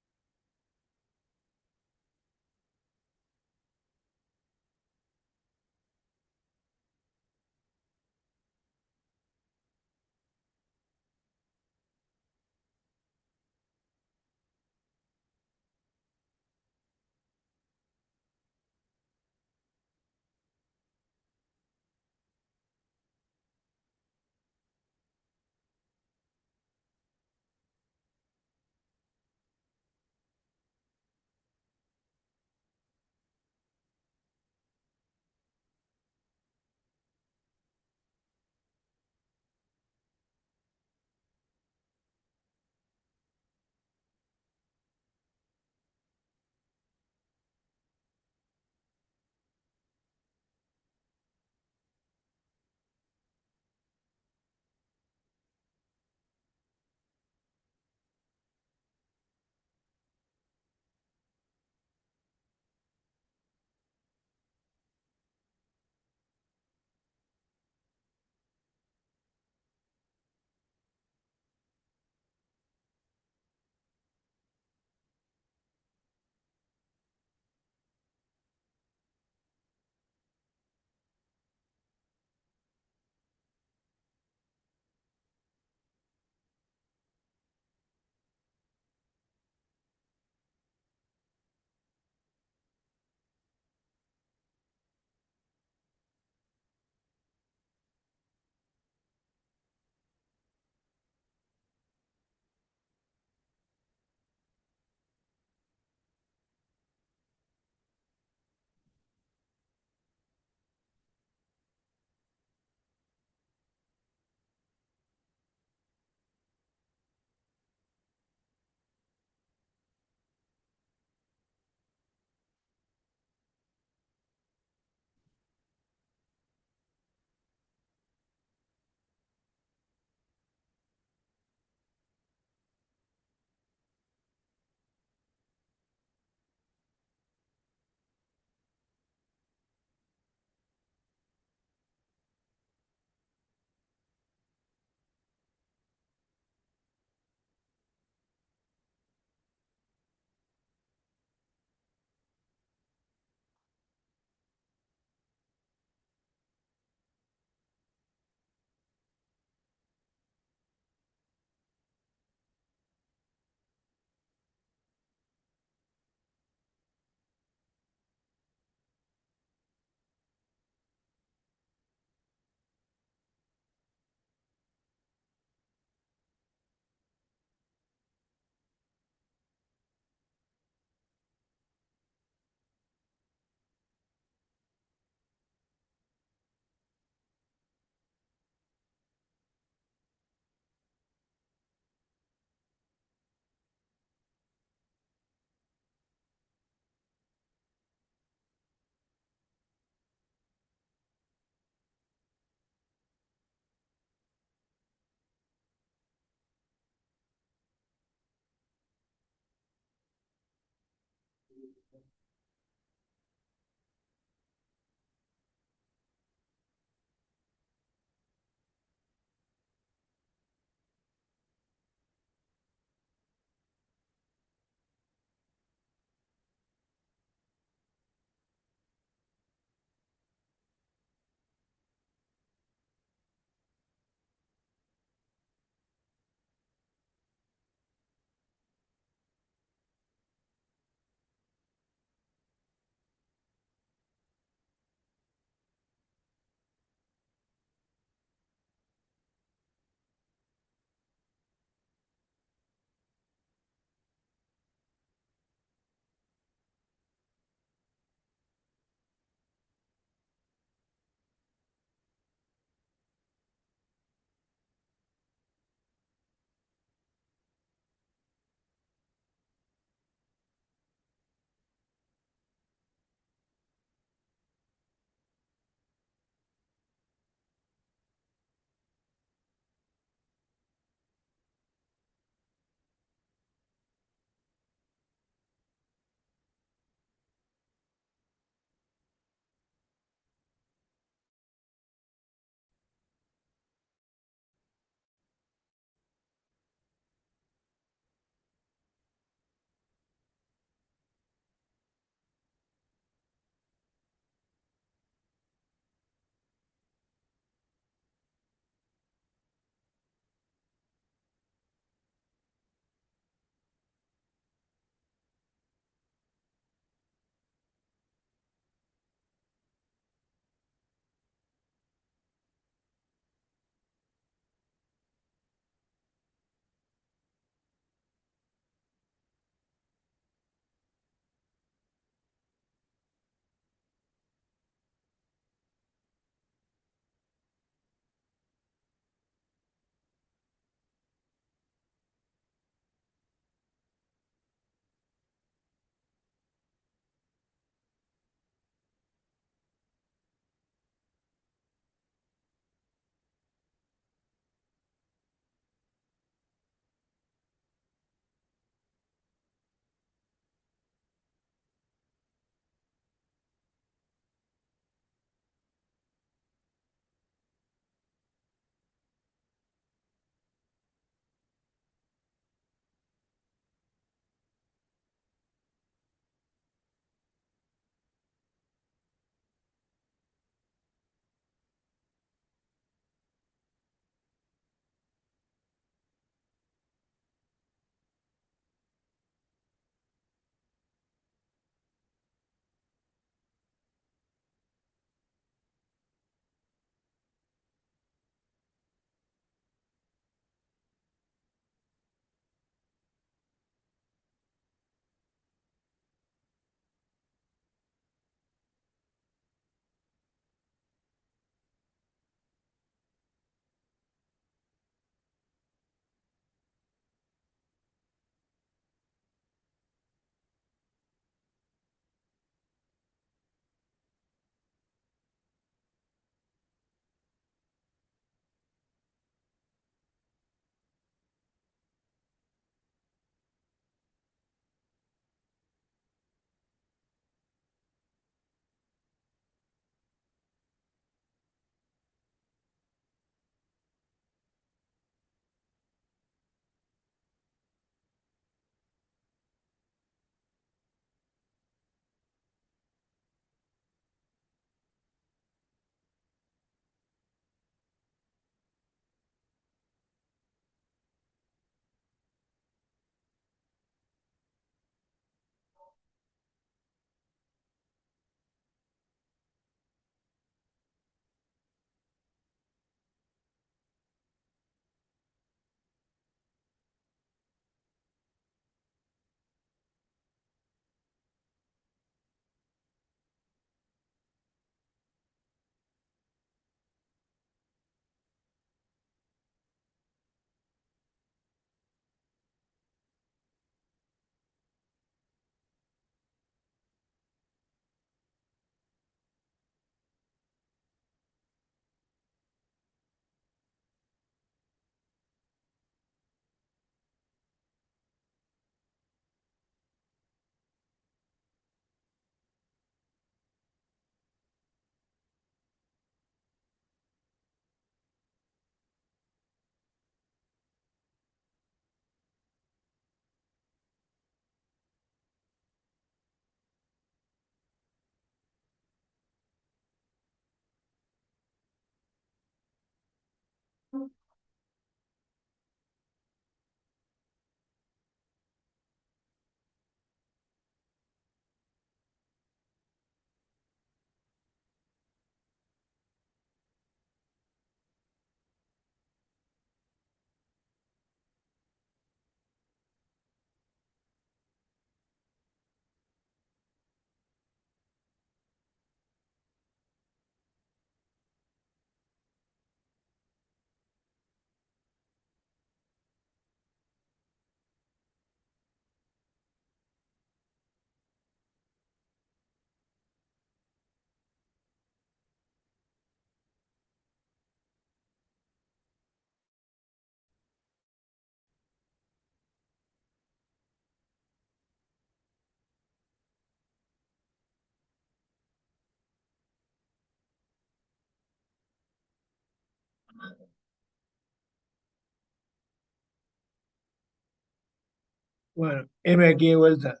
Bueno, M aquí de vuelta.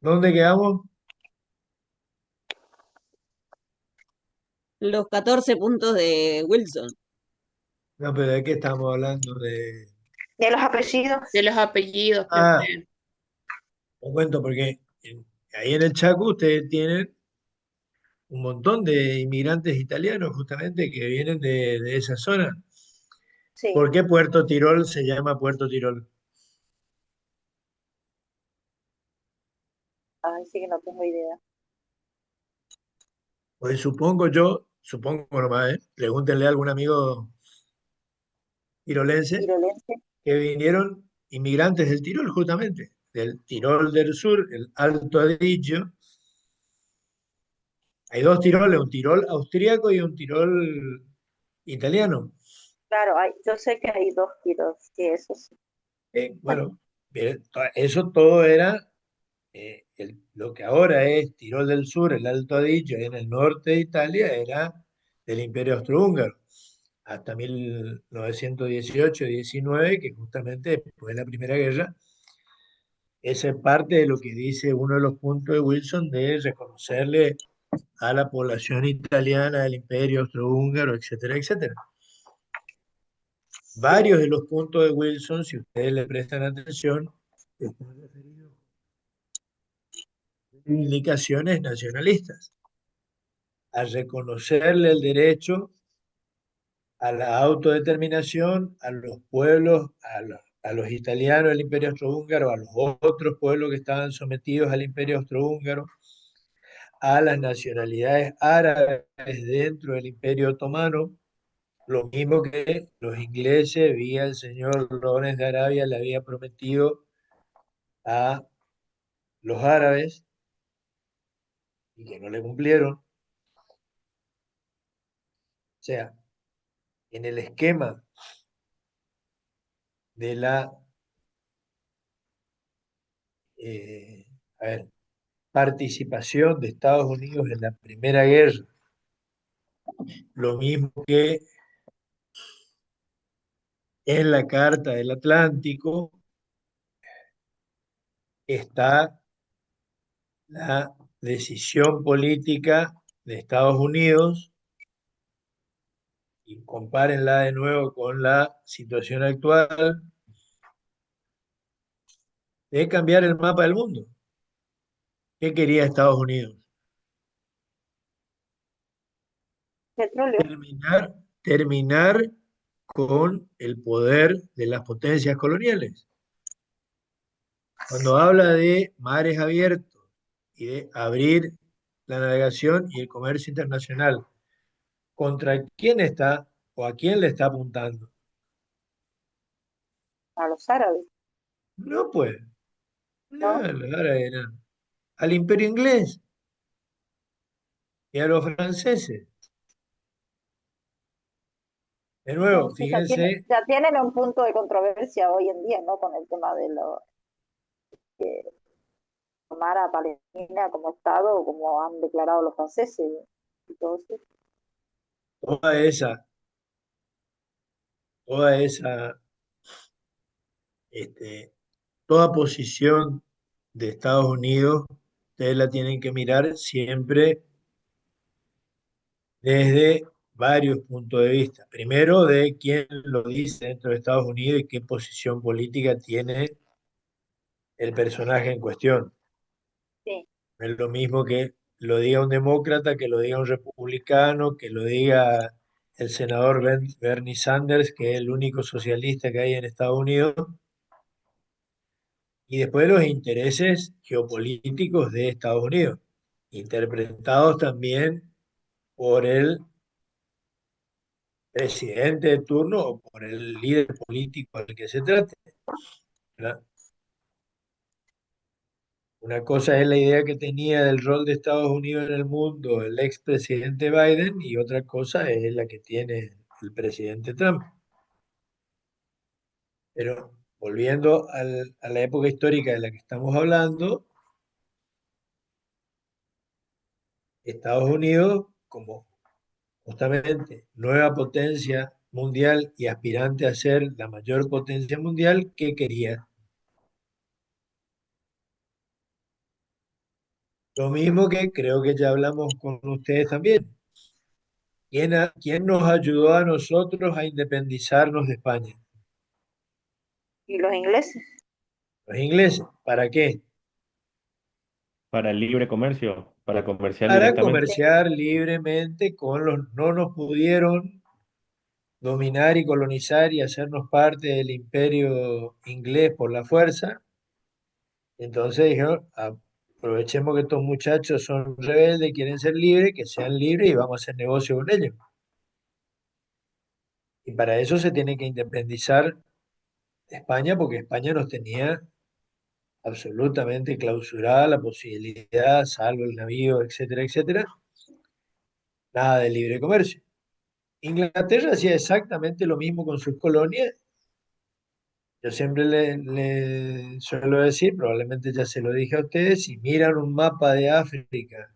¿Dónde quedamos? Los 14 puntos de Wilson. No, pero ¿de qué estamos hablando? De... De los apellidos. De los apellidos, Ah, profe. os cuento porque ahí en el Chaco ustedes tienen un montón de inmigrantes italianos justamente que vienen de esa zona. Sí, ¿Por qué Puerto Tirol se llama Puerto Tirol? así que no tengo idea. Pues supongo nomás, pregúntenle a algún amigo tirolense Tirolense. que vinieron inmigrantes del Tirol justamente, del Tirol del Sur, el Alto Adigio. Hay dos Tiroles, un Tirol austríaco y un Tirol italiano. Claro, yo sé que hay dos tiros, sí, eso sí. Bueno, bien, eso todo era lo que ahora es Tirol del Sur, el Alto Adigio, en el norte de Italia, era del Imperio Austrohúngaro, hasta 1918-19, que justamente después de la Primera Guerra, esa es parte de lo que dice uno de los puntos de Wilson de reconocerle a la población italiana del Imperio Austrohúngaro, etcétera, etcétera. Varios de los puntos de Wilson, si ustedes le prestan atención, están referidos a reivindicaciones nacionalistas, a reconocerle el derecho a la autodeterminación a los pueblos, a los italianos del Imperio Austrohúngaro, a los otros pueblos que estaban sometidos al Imperio Austrohúngaro, a las nacionalidades árabes dentro del Imperio Otomano, lo mismo que los ingleses, vía el señor Lawrence de Arabia, le había prometido a los árabes y que no le cumplieron. O sea, en el esquema de la a ver, participación de Estados Unidos en la Primera Guerra, lo mismo que en la Carta del Atlántico, está la decisión política de Estados Unidos, y compárenla de nuevo con la situación actual, de cambiar el mapa del mundo. ¿Qué quería Estados Unidos? Petróleo. Terminar con el poder de las potencias coloniales. Cuando habla de mares abiertos y de abrir la navegación y el comercio internacional, ¿contra quién está o a quién le está apuntando? A los árabes, No, pues, no, ¿no? los árabes eran al imperio inglés y a los franceses. De nuevo, Bueno, fíjense, ya tienen un punto de controversia hoy en día, ¿no? Con el tema de tomar a Palestina como Estado, como han declarado los franceses y todo eso. toda esa, toda esa, este, toda posición de Estados Unidos, ustedes la tienen que mirar siempre desde varios puntos de vista. Primero, de quién lo dice dentro de Estados Unidos y qué posición política tiene el personaje en cuestión. Sí, No es lo mismo que lo diga un demócrata, que lo diga un republicano, que lo diga el senador Bernie Sanders, que es el único socialista que hay en Estados Unidos, y después los intereses geopolíticos de Estados Unidos, interpretados también por el presidente de turno o por el líder político al que se trate, ¿verdad? Una cosa es la idea que tenía del rol de Estados Unidos en el mundo el expresidente Biden y otra cosa es la que tiene el presidente Trump. Pero volviendo a la época histórica de la que estamos hablando, Estados Unidos, como justamente nueva potencia mundial y aspirante a ser la mayor potencia mundial, ¿qué quería? Lo mismo que creo que ya hablamos con ustedes también. ¿Quién nos ayudó a nosotros a independizarnos de España? ¿Y los ingleses? Los ingleses. ¿Para qué? Para el libre comercio, para comerciar Para directamente. comerciar libremente con los... No nos pudieron dominar y colonizar y hacernos parte del imperio inglés por la fuerza. Entonces dijeron, aprovechemos que estos muchachos son rebeldes, quieren ser libres, que sean libres y vamos a hacer negocio con ellos. Y para eso se tiene que independizar de España, porque España nos tenía absolutamente clausurada la posibilidad, salvo el navío, etcétera, etcétera, nada de libre comercio. Inglaterra hacía exactamente lo mismo con sus colonias. Yo siempre le suelo decir, probablemente ya se lo dije a ustedes, si miran un mapa de África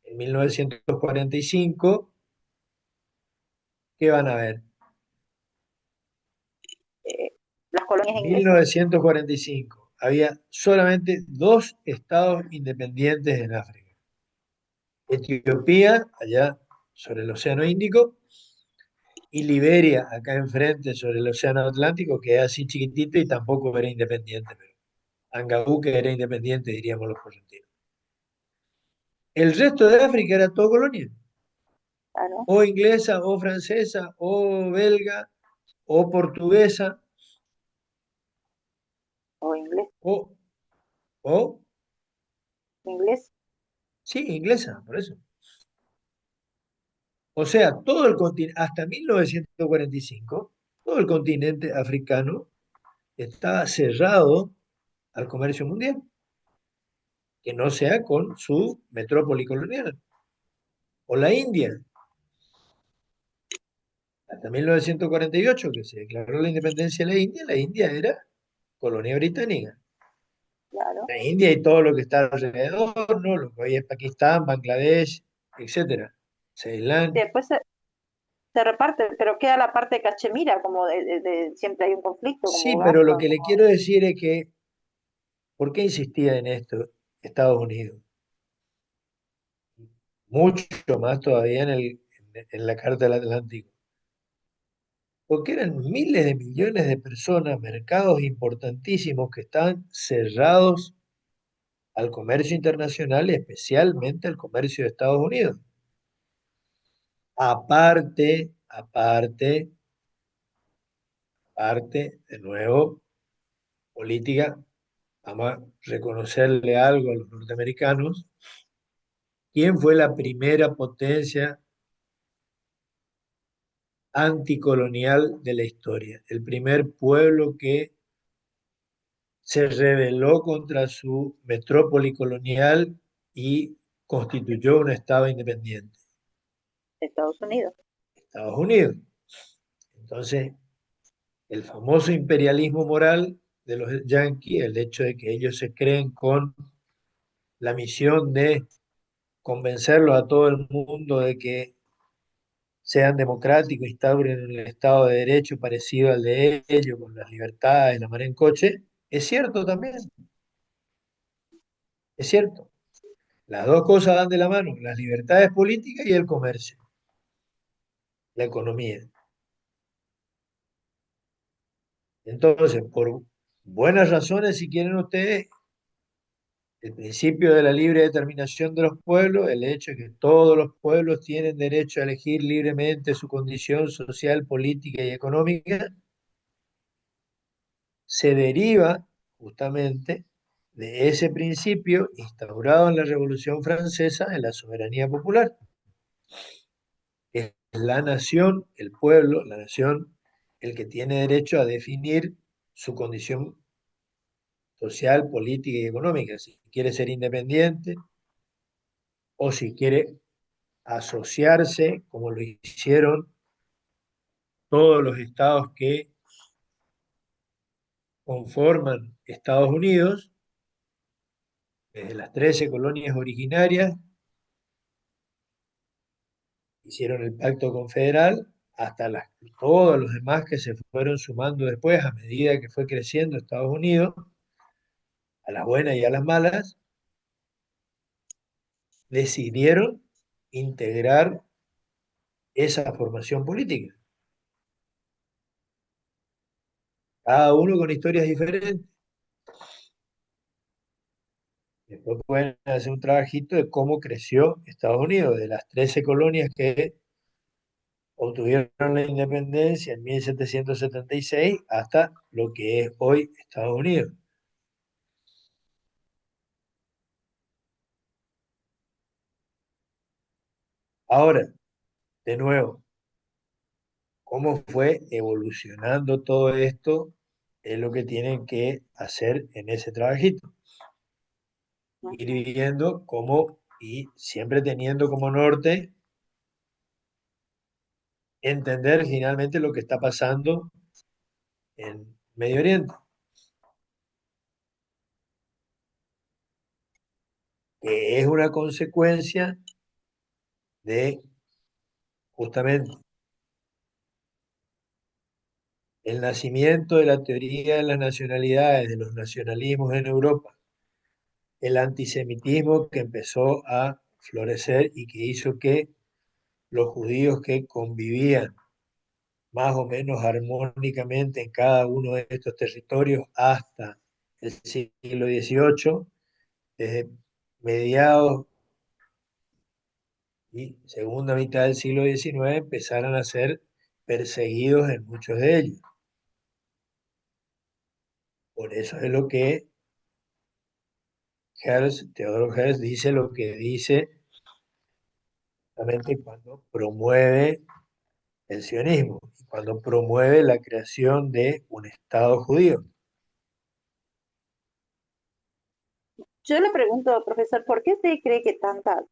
en 1945, ¿qué van a ver? Las colonias En inglesas. 1945 había solamente dos estados independientes en África. Etiopía, allá sobre el Océano Índico, y Liberia, acá enfrente sobre el Océano Atlántico, que es así chiquitito y tampoco era independiente, pero Angabú que era independiente, diríamos los correntinos. El resto de África era todo colonia, Claro. o inglesa, o francesa, o belga, o portuguesa, O inglés. o, o Inglés. sí, inglesa, por eso. O sea, todo el continente, hasta 1945, todo el continente africano estaba cerrado al comercio mundial, que no sea con su metrópoli colonial. O la India, hasta 1948, que se declaró la independencia de la India era colonia británica. Claro. La India y todo lo que está alrededor, ¿no? Lo que hoy es Pakistán, Bangladesh, etcétera. Ceilán. Después se reparte, pero queda la parte de Cachemira, como siempre hay un conflicto, Sí, como pero lo Gaza, que le como... quiero decir es que, ¿por qué insistía en esto Estados Unidos? Mucho más todavía en la Carta del Atlántico. Porque eran miles de millones de personas, mercados importantísimos que estaban cerrados al comercio internacional, especialmente al comercio de Estados Unidos. Aparte, de nuevo, política, vamos a reconocerle algo a los norteamericanos. ¿Quién fue la primera potencia anticolonial de la historia? El primer pueblo que se rebeló contra su metrópoli colonial y constituyó un Estado independiente. Estados Unidos. Estados Unidos. Entonces, el famoso imperialismo moral de los yanquis, el hecho de que ellos se creen con la misión de convencerlos a todo el mundo de que sean democráticos, instauren un Estado de Derecho parecido al de ellos, con las libertades, la mar en coche, es cierto también, es cierto. Las dos cosas van de la mano, las libertades políticas y el comercio, la economía. Entonces, por buenas razones, si quieren ustedes, el principio de la libre determinación de los pueblos, el hecho de que todos los pueblos tienen derecho a elegir libremente su condición social, política y económica, se deriva justamente de ese principio instaurado en la Revolución Francesa en la soberanía popular. Es la nación, el pueblo, la nación, el que tiene derecho a definir su condición social, política y económica, si quiere ser independiente o si quiere asociarse, como lo hicieron todos los estados que conforman Estados Unidos, desde las 13 colonias originarias, hicieron el pacto confederal, hasta todos los demás que se fueron sumando después a medida que fue creciendo Estados Unidos, a las buenas y a las malas, decidieron integrar esa formación política. Cada uno con historias diferentes. Después pueden hacer un trabajito de cómo creció Estados Unidos, de las 13 colonias que obtuvieron la independencia en 1776 hasta lo que es hoy Estados Unidos. Ahora, de nuevo, cómo fue evolucionando todo esto es lo que tienen que hacer en ese trabajito. Ir viendo cómo, y siempre teniendo como norte, entender finalmente lo que está pasando en Medio Oriente, que es una consecuencia de justamente el nacimiento de la teoría de las nacionalidades, de los nacionalismos en Europa, el antisemitismo que empezó a florecer y que hizo que los judíos que convivían más o menos armónicamente en cada uno de estos territorios hasta el siglo XVIII, desde mediados y segunda mitad del siglo XIX empezaron a ser perseguidos en muchos de ellos. Por eso es lo que Theodor Herzl dice lo que dice justamente cuando promueve el sionismo, cuando promueve la creación de un Estado judío. Yo le pregunto, profesor, ¿por qué se cree que tanta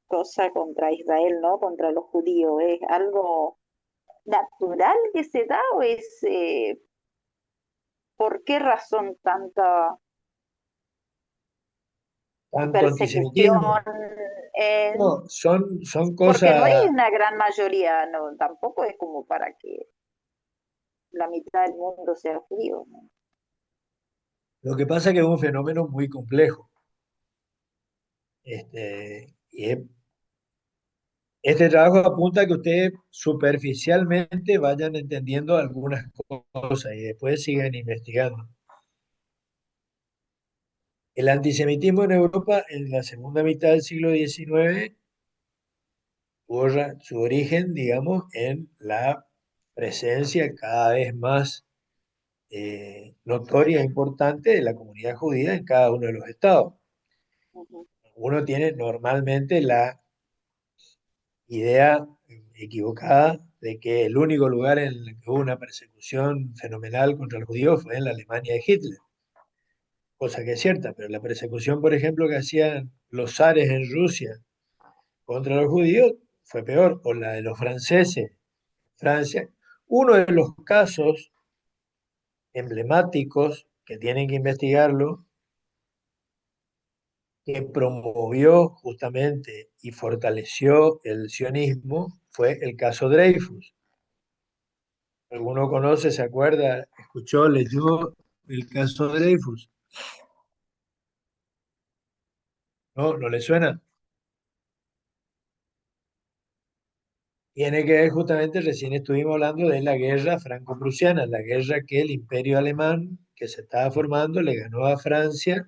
cosa contra Israel, ¿no? Contra los judíos? ¿Es algo natural que se da o es por qué razón tanta Tanto persecución? antisemitismo. eh, No, son Porque no hay cosas. una gran mayoría, no, tampoco es como para que la mitad del mundo sea judío, ¿no? Lo que pasa es que es un fenómeno muy complejo. Este trabajo apunta a que ustedes superficialmente vayan entendiendo algunas cosas y después sigan investigando. El antisemitismo en Europa en la segunda mitad del siglo XIX tuvo su origen, digamos, en la presencia cada vez más notoria e importante de la comunidad judía en cada uno de los estados. Ujú. Uno tiene normalmente la idea equivocada de que el único lugar en el que hubo una persecución fenomenal contra los judíos fue en la Alemania de Hitler, cosa que es cierta, pero la persecución, por ejemplo, que hacían los zares en Rusia contra los judíos fue peor, o la de los franceses, Francia. Uno de los casos emblemáticos que tienen que investigarlo, que promovió justamente y fortaleció el sionismo, fue el caso Dreyfus. ¿Alguno conoce, se acuerda, escuchó, leyó el caso Dreyfus? ¿No? ¿No le suena? Tiene que ver justamente, recién estuvimos hablando de la guerra franco-prusiana, la guerra que el imperio alemán que se estaba formando le ganó a Francia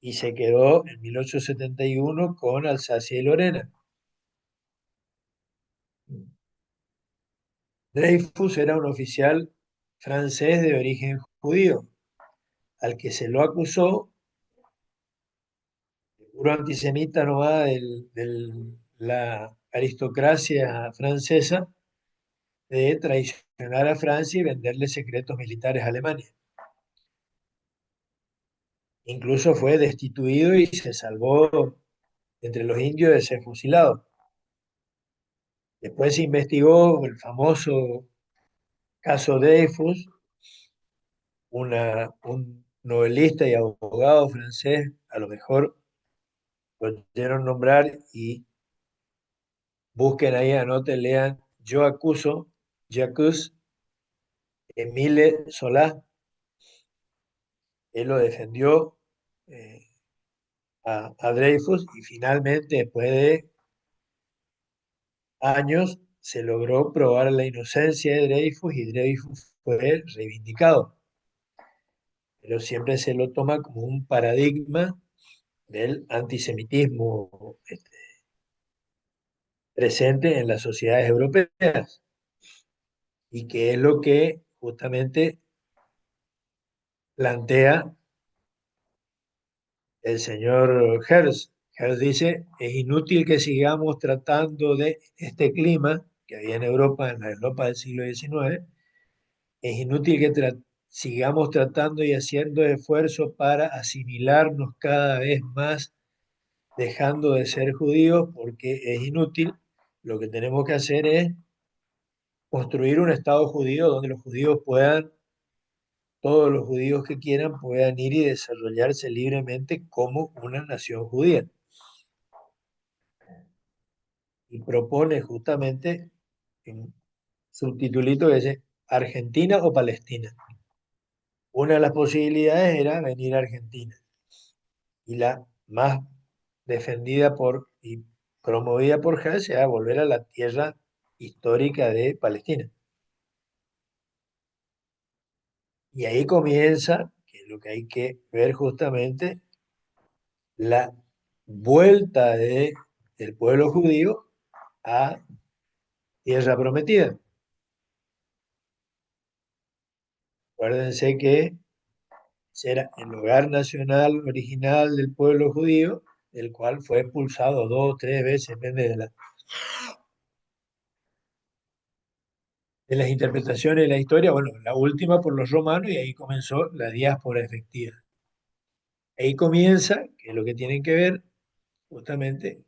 y se quedó en 1871 con Alsacia y Lorena. Dreyfus era un oficial francés de origen judío, al que se lo acusó, puro antisemita nomás de la aristocracia francesa, de traicionar a Francia y venderle secretos militares a Alemania. Incluso fue destituido y se salvó entre los indios de ser fusilado. Después se investigó el famoso caso Dreyfus, un novelista y abogado francés, a lo mejor lo dieron nombrar y busquen ahí, anoten, lean, Yo acuso, J'accuse, Émile Zola. Él lo defendió a Dreyfus, y finalmente, después de años, se logró probar la inocencia de Dreyfus y Dreyfus fue reivindicado. Pero siempre se lo toma como un paradigma del antisemitismo presente en las sociedades europeas, y que es lo que justamente plantea el señor Herz. Herz dice, es inútil que sigamos tratando de este clima que había en Europa, en la Europa del siglo XIX, es inútil que sigamos tratando y haciendo esfuerzos para asimilarnos cada vez más, dejando de ser judíos, porque es inútil. Lo que tenemos que hacer es construir un Estado judío donde los judíos puedan, todos los judíos que quieran, puedan ir y desarrollarse libremente como una nación judía. Y propone justamente un subtitulito que dice Argentina o Palestina. Una de las posibilidades era venir a Argentina, y la más defendida y promovida por Hess era volver a la tierra histórica de Palestina. Y ahí comienza, que es lo que hay que ver justamente, la vuelta del pueblo judío a tierra prometida. Acuérdense que era el hogar nacional original del pueblo judío, del cual fue expulsado 2 o 3 veces, depende de las interpretaciones de la historia. Bueno, la última por los romanos, y ahí comenzó la diáspora efectiva. Ahí comienza, que es lo que tienen que ver, justamente,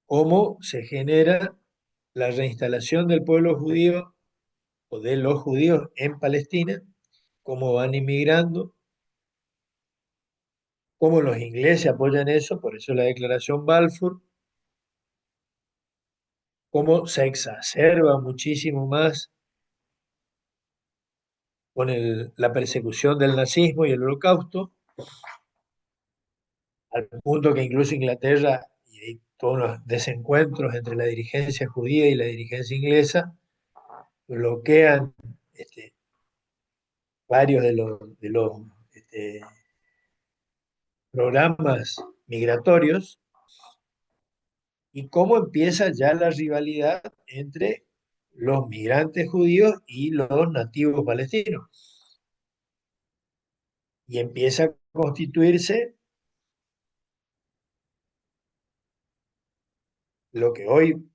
cómo se genera la reinstalación del pueblo judío o de los judíos en Palestina, cómo van inmigrando, cómo los ingleses apoyan eso, por eso la declaración Balfour, cómo se exacerba muchísimo más con la persecución del nazismo y el holocausto, al punto que incluso Inglaterra, y hay todos los desencuentros entre la dirigencia judía y la dirigencia inglesa, bloquean varios de los programas migratorios, y cómo empieza ya la rivalidad entre los migrantes judíos y los nativos palestinos. Y empieza a constituirse lo que hoy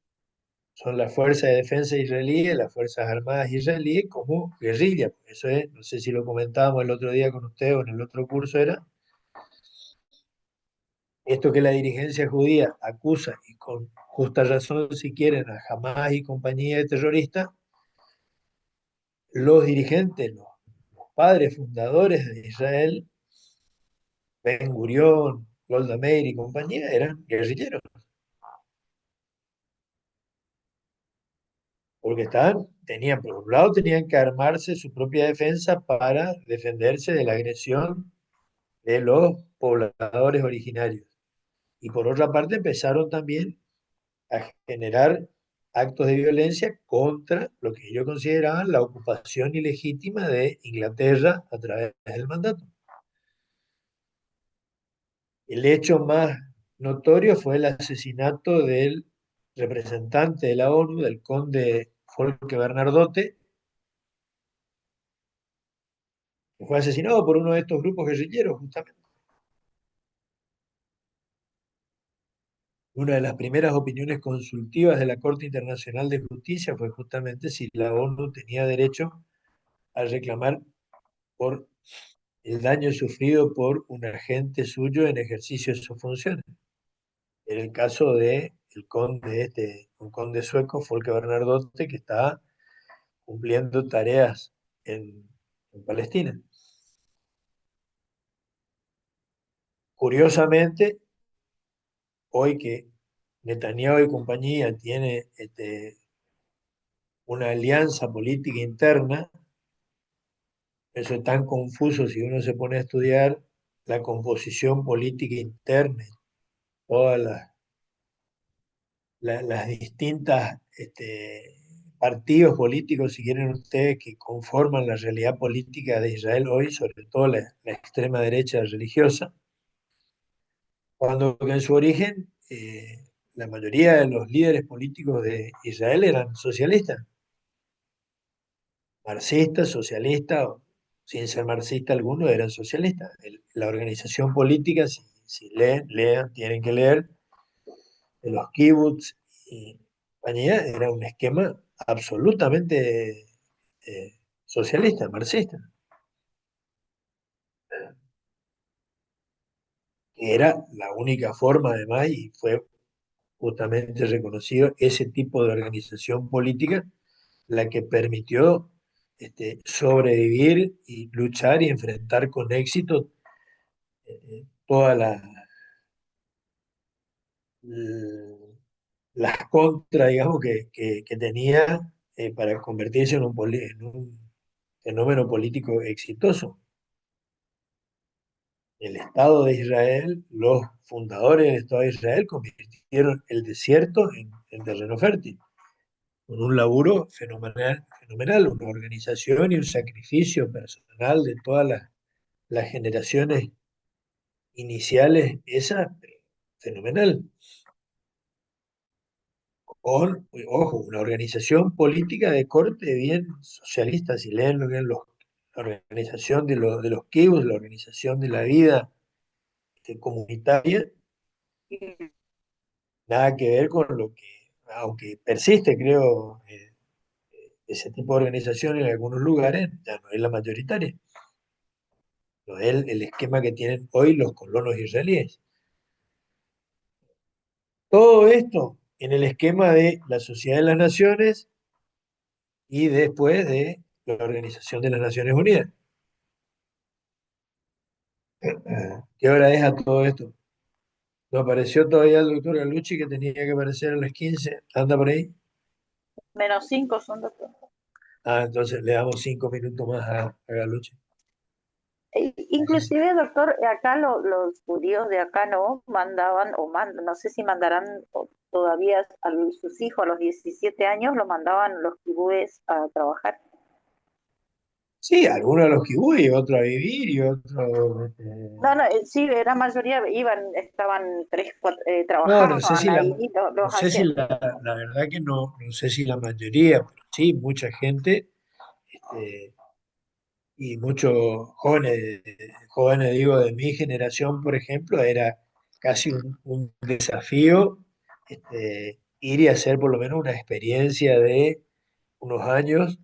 son las fuerzas de defensa israelíes, las fuerzas armadas israelíes, como guerrilla. Eso es, no sé si lo comentábamos el otro día con usted o en el otro curso, era esto que la dirigencia judía acusa, y con justa razón si quieren, a Hamás y compañía de terroristas. Los dirigentes, los padres fundadores de Israel, Ben Gurión, Golda Meir y compañía, eran guerrilleros, porque tenían, por un lado, tenían que armarse su propia defensa para defenderse de la agresión de los pobladores originarios. Y por otra parte empezaron también a generar actos de violencia contra lo que ellos consideraban la ocupación ilegítima de Inglaterra a través del mandato. El hecho más notorio fue el asesinato del representante de la ONU, del conde Folke Bernadotte, que fue asesinado por uno de estos grupos guerrilleros, justamente. Una de las primeras opiniones consultivas de la Corte Internacional de Justicia fue justamente si la ONU tenía derecho a reclamar por el daño sufrido por un agente suyo en ejercicio de sus funciones. En el caso de un conde sueco, Folke Bernadotte, que está cumpliendo tareas en Palestina. Curiosamente, hoy que Netanyahu y compañía tiene una alianza política interna, eso es tan confuso si uno se pone a estudiar la composición política interna, todas las distintas partidos políticos, si quieren ustedes, que conforman la realidad política de Israel hoy, sobre todo la extrema derecha religiosa, cuando en su origen la mayoría de los líderes políticos de Israel eran socialistas, marxistas, socialistas, o sin ser marxista algunos eran socialistas. La organización política, si lean, tienen que leer, de los kibbutz y compañía, era un esquema absolutamente socialista, marxista. Era la única forma, además, y fue justamente reconocido ese tipo de organización política la que permitió sobrevivir y luchar y enfrentar con éxito todas las contras, digamos, que tenía para convertirse en un fenómeno político exitoso. El Estado de Israel, los fundadores del Estado de Israel convirtieron el desierto en terreno fértil, con un laburo fenomenal, una organización y un sacrificio personal de todas las generaciones iniciales, esa, fenomenal. Con, ojo, una organización política de corte bien socialista, si leen lo que es la organización de los kibbutz, la organización de la vida comunitaria, nada que ver con lo que, aunque persiste, creo, ese tipo de organización en algunos lugares, ya no es la mayoritaria, no es el esquema que tienen hoy los colonos israelíes. Todo esto en el esquema de la Sociedad de las Naciones y después de la Organización de las Naciones Unidas. ¿Qué hora es a todo esto? No apareció todavía el doctor Galucci, que tenía que aparecer a las 15. ¿Anda por ahí? -5 son, doctor. Ah, entonces le damos 5 minutos más a Galucci. Inclusive, doctor, acá los judíos de acá no mandaban, no sé si mandarán todavía a sus hijos a los 17 años, lo mandaban los kibúes a trabajar. Sí, algunos a los kibbutz y otros a vivir y otros... No, sí, la mayoría estaban 3, 4, No, trabajaban no sé si ahí, no los sé si hacían. la verdad que no sé si la mayoría, pero sí, mucha gente, y muchos jóvenes, digo, de mi generación, por ejemplo, era casi un desafío ir y hacer por lo menos una experiencia de unos años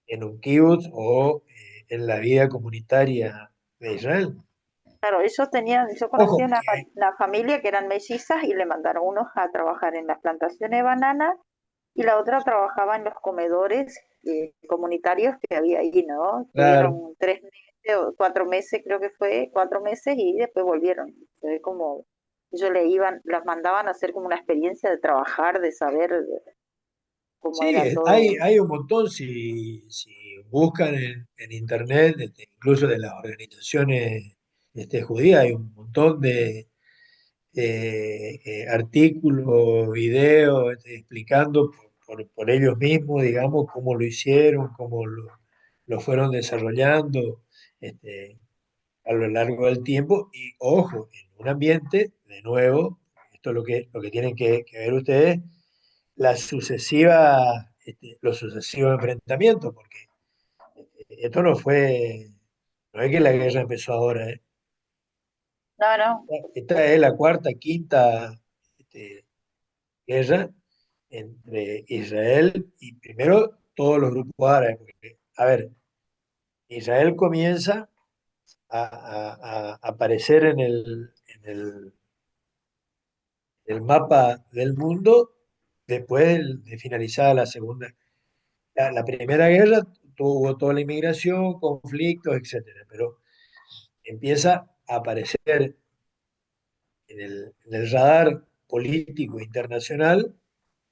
en un kibutz o en la vida comunitaria de Israel. Claro, yo conocí Ojo, una familia que eran mellizas y le mandaron unos a trabajar en las plantaciones de banana y la otra trabajaba en los comedores comunitarios que había ahí, ¿no? claro, Estuvieron 3 meses o 4 meses, creo que fue, 4 meses y después volvieron. Fue como, ellos las mandaban a hacer como una experiencia de trabajar, de saber cómo sí, era todo. hay un montón, si buscan en internet, incluso de las organizaciones judías, hay un montón de artículos, videos, explicando por ellos mismos, digamos, cómo lo hicieron, cómo lo fueron desarrollando a lo largo del tiempo. Y ojo, en un ambiente, de nuevo, esto es lo que tienen que ver ustedes, los sucesivos enfrentamientos, porque esto no es que la guerra empezó ahora, ¿eh? No, no, Esta es la cuarta, quinta guerra entre Israel y primero todos los grupos árabes. Porque, a ver, Israel comienza a aparecer en el mapa del mundo después de finalizada la segunda. La primera guerra tuvo toda la inmigración, conflictos, etcétera, pero empieza a aparecer en el radar político internacional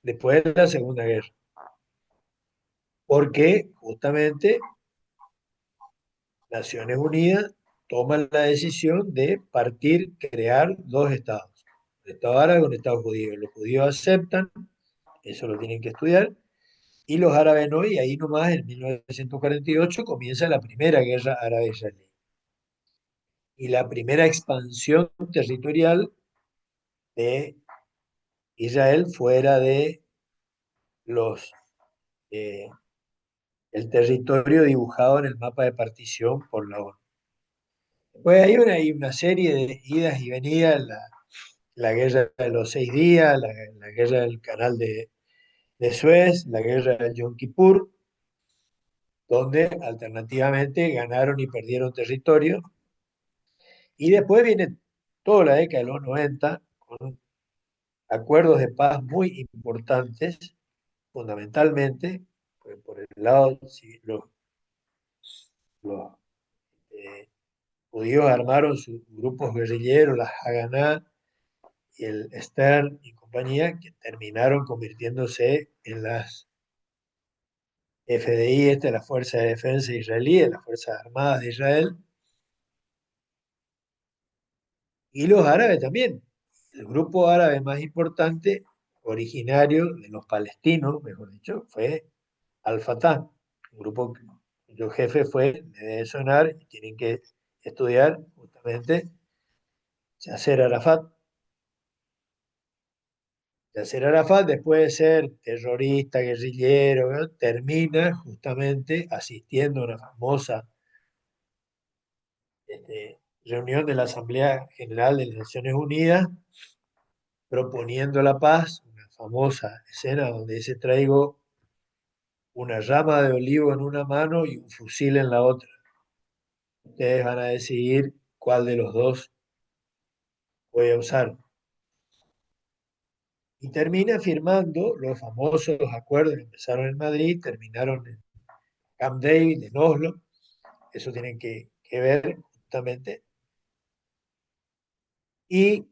después de la Segunda Guerra, porque justamente Naciones Unidas toma la decisión de crear dos estados, un estado árabe y un estado judío. Los judíos aceptan, eso lo tienen que estudiar, y los árabes no, y ahí nomás en 1948 comienza la primera guerra árabe-israelí. Y la primera expansión territorial de Israel fuera de los, eh, el territorio dibujado en el mapa de partición por la ONU. Pues hay una serie de idas y venidas, la guerra de los 6 días, la guerra del canal de Suez, la guerra del Yom Kippur, donde alternativamente ganaron y perdieron territorio. Y después viene toda la década de los 90, con acuerdos de paz muy importantes, fundamentalmente, pues, por el lado, si los, eh, judíos armaron sus grupos guerrilleros, las Haganá y el Stern y compañía, que terminaron convirtiéndose en las FDI, la Fuerza de Defensa Israelí, las Fuerzas Armadas de Israel, y los árabes también. El grupo árabe más importante, originario de los palestinos, mejor dicho, fue Al-Fatah, un grupo cuyo jefe fue, debe sonar, y tienen que estudiar justamente Yasser Arafat. Yasser Arafat, después de ser terrorista, guerrillero, ¿no?, termina justamente asistiendo a una famosa reunión de la Asamblea General de las Naciones Unidas, proponiendo la paz, una famosa escena donde dice: traigo una rama de olivo en una mano y un fusil en la otra. Ustedes van a decidir cuál de los dos voy a usar. Y termina firmando los famosos acuerdos que empezaron en Madrid, terminaron en Camp David, en Oslo. Eso tienen que ver justamente. Y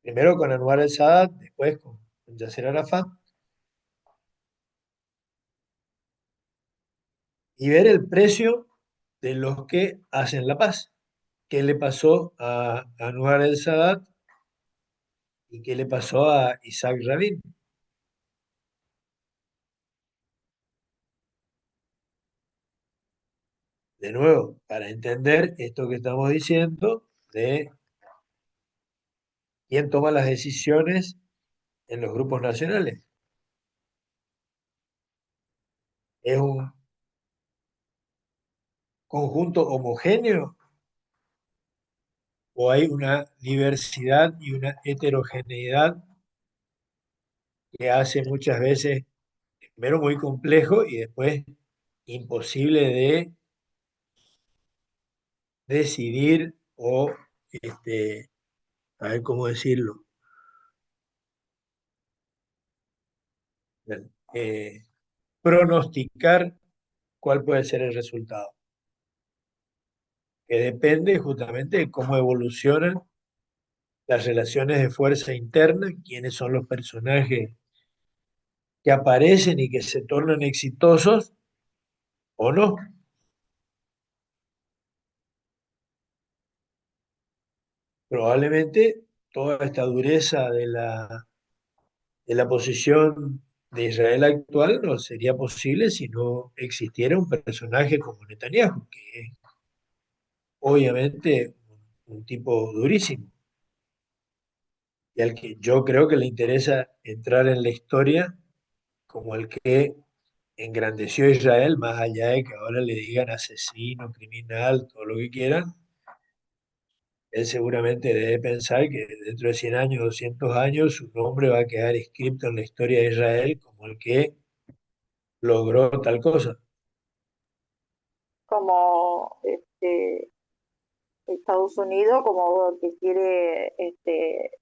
primero con Anwar el-Sadat, después con Yasser Arafat, y ver el precio de los que hacen la paz. ¿Qué le pasó a Anwar el-Sadat y qué le pasó a Isaac Rabin? De nuevo, para entender esto que estamos diciendo de quién toma las decisiones en los grupos nacionales. ¿Es un conjunto homogéneo o hay una diversidad y una heterogeneidad que hace muchas veces, primero, muy complejo y después imposible de decidir o, a ver cómo decirlo, eh, pronosticar cuál puede ser el resultado? Que depende justamente de cómo evolucionan las relaciones de fuerza interna, quiénes son los personajes que aparecen y que se tornan exitosos o no. Probablemente toda esta dureza de la posición de Israel actual no sería posible si no existiera un personaje como Netanyahu, que es obviamente un tipo durísimo y al que yo creo que le interesa entrar en la historia como el que engrandeció a Israel, más allá de que ahora le digan asesino, criminal, todo lo que quieran. Él seguramente debe pensar que dentro de 100 años, 200 años, su nombre va a quedar escrito en la historia de Israel como el que logró tal cosa. Como Estados Unidos, como que quiere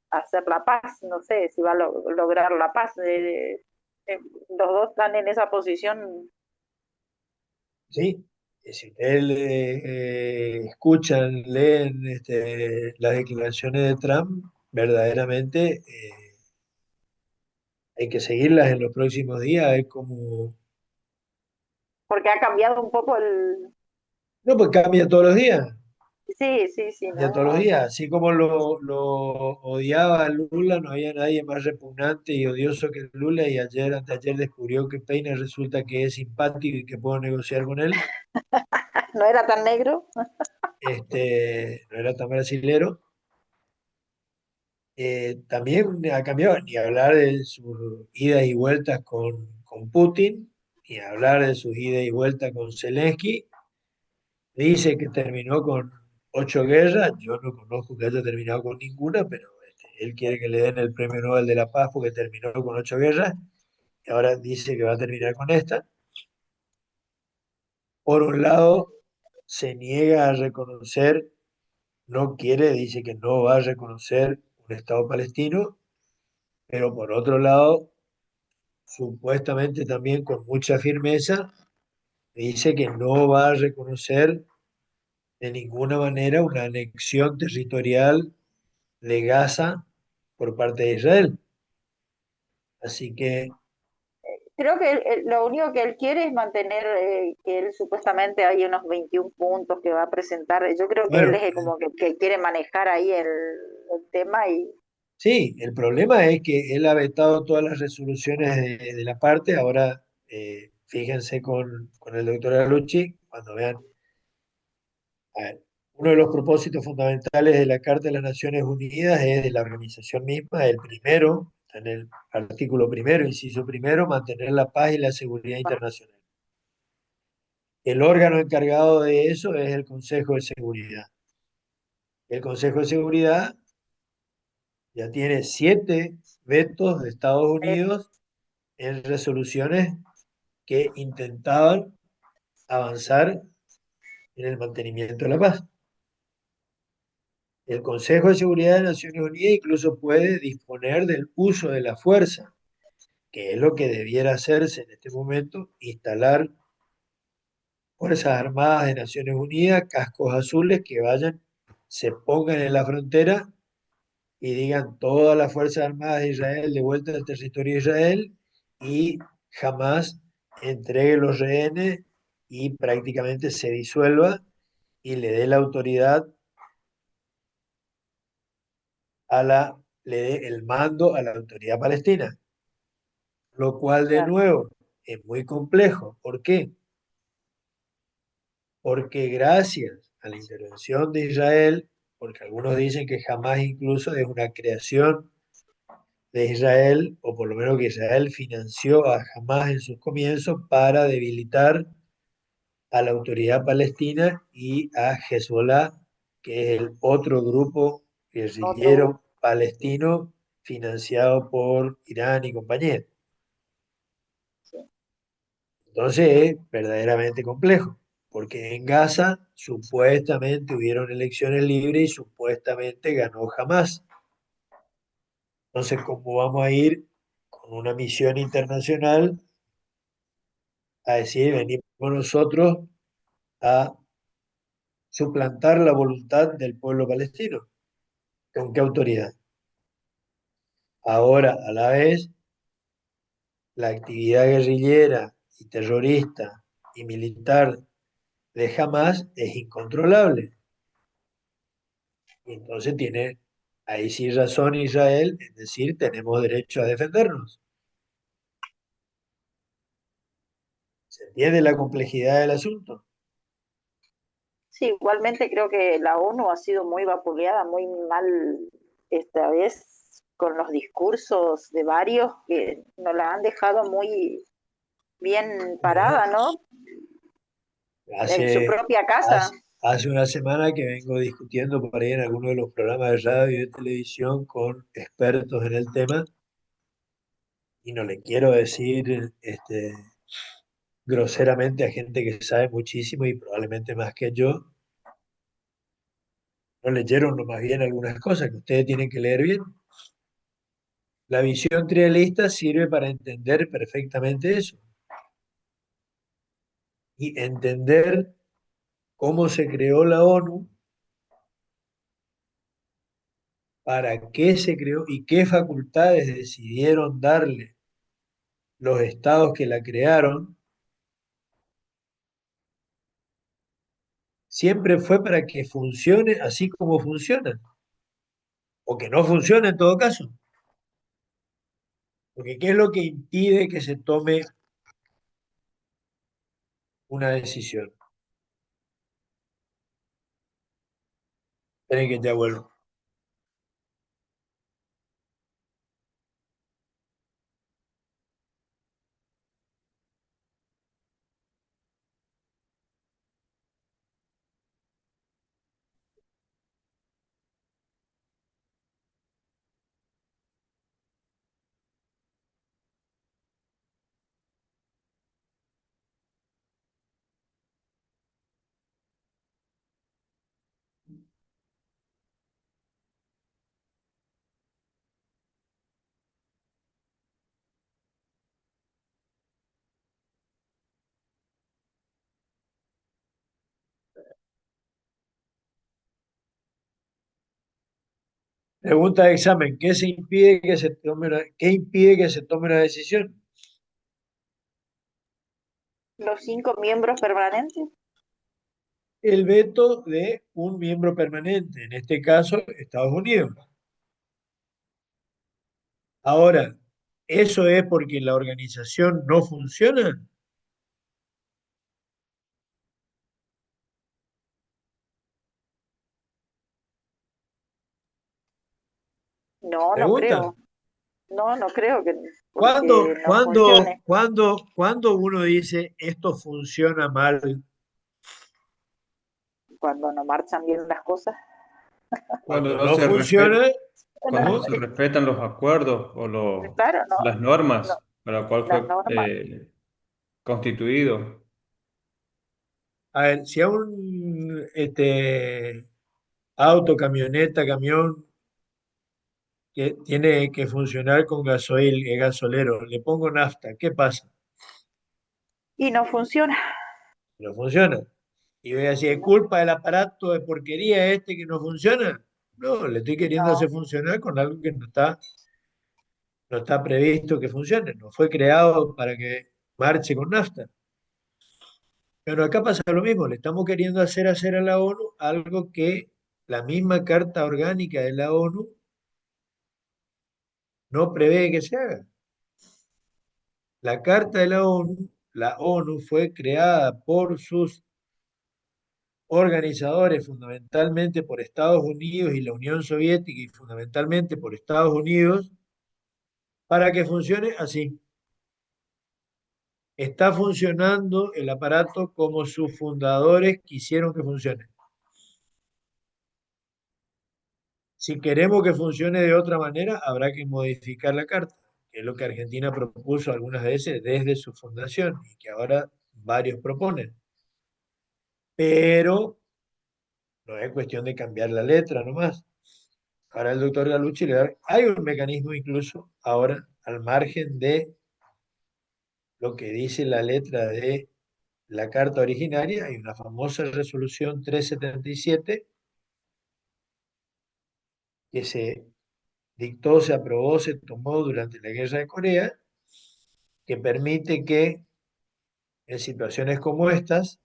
hacer la paz, no sé si va a lograr la paz. Los dos están en esa posición. ¿Sí? Si ustedes escuchan, leen las declaraciones de Trump, verdaderamente hay que seguirlas en los próximos días. Es como, Porque ha cambiado un poco No, pues cambia todos los días. Sí, sí, sí, Ya ¿no? todos los O sea, días, así como lo odiaba a Lula, no había nadie más repugnante y odioso que Lula, y ayer, anteayer descubrió que Peine resulta que es simpático y que puedo negociar con él. no era tan negro. No era tan brasilero. También ha cambiado, ni hablar de sus idas y vueltas con Putin, ni hablar de sus idas y vueltas con Zelensky. Dice que terminó con 8 guerras. Yo no conozco que haya terminado con ninguna, pero él quiere que le den el Premio Nobel de la Paz porque terminó con 8 guerras y ahora dice que va a terminar con esta. Por un lado, se niega a reconocer, no quiere, dice que no va a reconocer un Estado palestino, pero por otro lado, supuestamente también con mucha firmeza, dice que no va a reconocer de ninguna manera una anexión territorial de Gaza por parte de Israel. Así que, Creo que lo único que él quiere es mantener, que él supuestamente hay unos 21 puntos que va a presentar. Yo creo que él bueno, es como que quiere manejar ahí el tema y sí, el problema es que él ha vetado todas las resoluciones de la parte. Ahora, fíjense con el doctor Alucci, cuando vean, a ver, uno de los propósitos fundamentales de la Carta de las Naciones Unidas es de la organización misma, el primero, en el artículo primero, inciso primero, mantener la paz y la seguridad internacional. El órgano encargado de eso es el Consejo de Seguridad. El Consejo de Seguridad ya tiene 7 vetos de Estados Unidos en resoluciones que intentaban avanzar en el mantenimiento de la paz. El Consejo de Seguridad de Naciones Unidas incluso puede disponer del uso de la fuerza, que es lo que debiera hacerse en este momento: instalar Fuerzas Armadas de Naciones Unidas, cascos azules que vayan, se pongan en la frontera y digan todas las Fuerzas Armadas de Israel de vuelta al territorio de Israel, y jamás entregue los rehenes y prácticamente se disuelva y le dé la autoridad le dé el mando a la autoridad palestina, lo cual de claro, nuevo es muy complejo. ¿Por qué? Porque gracias a la intervención de Israel, porque algunos dicen que jamás incluso es una creación de Israel, o por lo menos que Israel financió a Hamás en sus comienzos para debilitar a la autoridad palestina y a Hezbollah, que es el otro grupo otro grupo. guerrillero palestino financiado por Irán y compañía. Entonces es verdaderamente complejo, porque en Gaza supuestamente hubieron elecciones libres y supuestamente ganó Hamás. Entonces, ¿cómo vamos a ir con una misión internacional a decir, venimos nosotros a suplantar la voluntad del pueblo palestino? ¿Con qué autoridad? Ahora, a la vez, la actividad guerrillera y terrorista y militar de Hamas es incontrolable. Y entonces tiene ahí sí razón Israel en decir, tenemos derecho a defendernos. ¿Se entiende la complejidad del asunto? Sí, igualmente creo que la ONU ha sido muy vapuleada, muy mal esta vez con los discursos de varios que nos la han dejado muy bien Mira, parada, ¿no? En su hace, propia casa. hace una semana que vengo discutiendo por ahí en alguno de los programas de radio y de televisión con expertos en el tema, y no le quiero decir groseramente a gente que sabe muchísimo y probablemente más que yo, no leyeron más bien algunas cosas que ustedes tienen que leer bien. La visión trialista sirve para entender perfectamente eso y entender cómo se creó la ONU, para qué se creó y qué facultades decidieron darle los estados que la crearon, siempre fue para que funcione así como funciona, o que no funcione en todo caso. Porque ¿qué es lo que impide que se tome una decisión? Esperen que te vuelvo. Pregunta de examen, ¿qué se impide que se tome qué impide que se tome una decisión? Los 5 miembros permanentes. El veto de un miembro permanente, en este caso Estados Unidos. Ahora, ¿eso es porque la organización no funciona? No, no Pregunta. creo. No, no creo que ¿Cuándo, porque no cuándo, funcione. cuándo, cuándo uno dice esto funciona mal? Cuando no marchan bien las cosas. Cuando Cuando no no se funciona, cuando no ¿cómo? se respetan los acuerdos o Claro, no, las no, normas para la cual las fue normas. constituido. A ver, si a un auto, camioneta, camión que tiene que funcionar con gasoil, gasolero, le pongo nafta, ¿qué pasa? Y no funciona. No funciona. Y voy a decir, ¿es culpa del aparato de porquería este que no funciona? No, le estoy queriendo No, hacer funcionar con algo que no está previsto que funcione, no fue creado para que marche con nafta. Pero acá pasa lo mismo, le estamos queriendo hacer a la ONU algo que la misma Carta Orgánica de la ONU no prevé que se haga. La Carta de la ONU fue creada por sus organizadores, fundamentalmente por Estados Unidos y la Unión Soviética, y fundamentalmente por Estados Unidos, para que funcione así. Está funcionando el aparato como sus fundadores quisieron que funcione. Si queremos que funcione de otra manera, habrá que modificar la carta, que es lo que Argentina propuso algunas veces desde su fundación y que ahora varios proponen. Pero no es cuestión de cambiar la letra nomás. Ahora el doctor Galucci le da, hay un mecanismo incluso ahora al margen de lo que dice la letra de la carta originaria, hay una famosa resolución 377 que se dictó, se aprobó, se tomó durante la guerra de Corea, que permite que en situaciones como estas,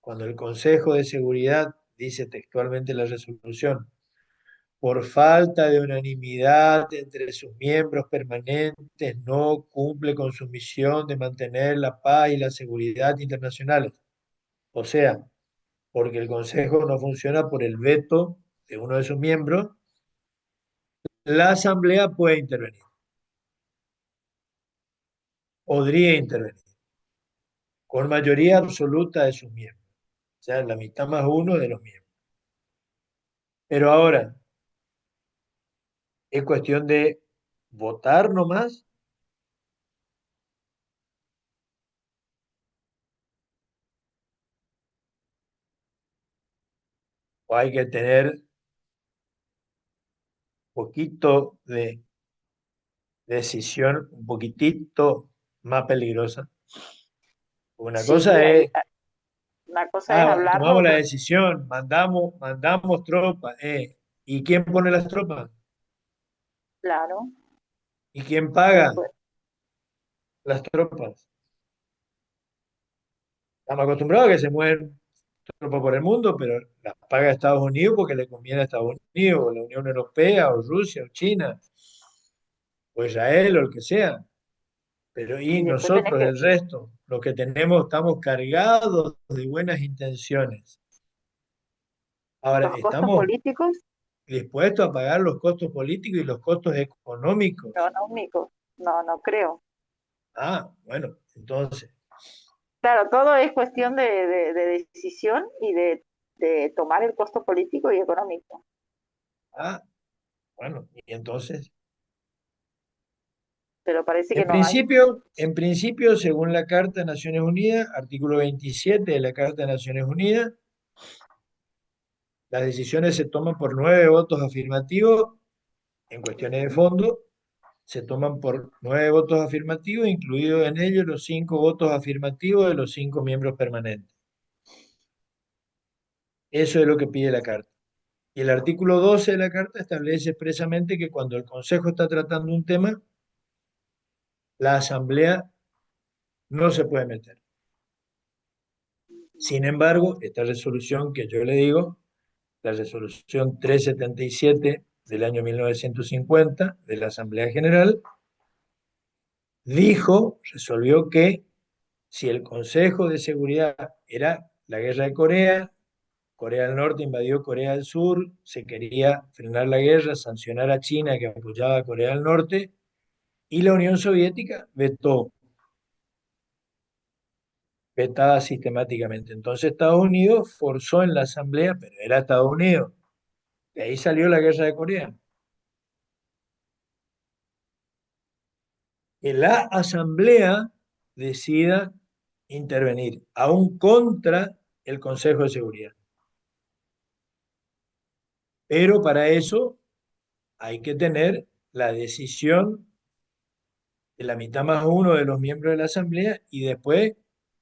cuando el Consejo de Seguridad, dice textualmente la resolución, por falta de unanimidad entre sus miembros permanentes, no cumple con su misión de mantener la paz y la seguridad internacionales. O sea, porque el Consejo no funciona por el veto de uno de sus miembros, la Asamblea puede intervenir, podría intervenir, con mayoría absoluta de sus miembros, o sea, la mitad más uno de los miembros. Pero ahora, es cuestión de votar nomás, o hay que tener poquito de decisión un poquitito más peligrosa. Una sí, cosa es, una cosa es hablarlo, tomamos la otra, decisión, mandamos tropas, ¿y quién pone las tropas? claro, ¿Y quién y paga después, las tropas? Estamos acostumbrados a que se mueven tropas por el mundo, pero las paga Estados Unidos porque le conviene a Estados Unidos, o la Unión Europea, o Rusia, o China, o Israel, o el que sea. Pero y Y después tenés nosotros, que, el resto, los que tenemos, estamos cargados de buenas intenciones. Ahora, los costos ¿estamos políticos dispuestos a pagar los costos políticos y los costos económicos? económicos, no, no creo. Ah, bueno, entonces, Claro, todo es cuestión de decisión y de tomar el costo político y económico. ah, bueno, y entonces, Pero parece que no hay. en principio, según la Carta de Naciones Unidas, artículo 27 de la Carta de Naciones Unidas, las decisiones se toman por 9 votos afirmativos en cuestiones de fondo, se toman por 9 votos afirmativos, incluidos en ellos los 5 votos afirmativos de los 5 miembros permanentes. Eso es lo que pide la Carta. Y el artículo 12 de la Carta establece expresamente que cuando el Consejo está tratando un tema, la Asamblea no se puede meter. Sin embargo, esta resolución que yo le digo, la resolución 377 del año 1950 de la Asamblea General, resolvió que si el Consejo de Seguridad era la guerra de Corea, Corea del Norte invadió Corea del Sur, se quería frenar la guerra, sancionar a China que apoyaba a Corea del Norte, y la Unión Soviética vetada sistemáticamente. Entonces Estados Unidos forzó en la Asamblea, pero era Estados Unidos. De ahí salió la guerra de Corea. Que la Asamblea decida intervenir, aún contra el Consejo de Seguridad. Pero para eso hay que tener la decisión de la mitad más uno de los miembros de la Asamblea y después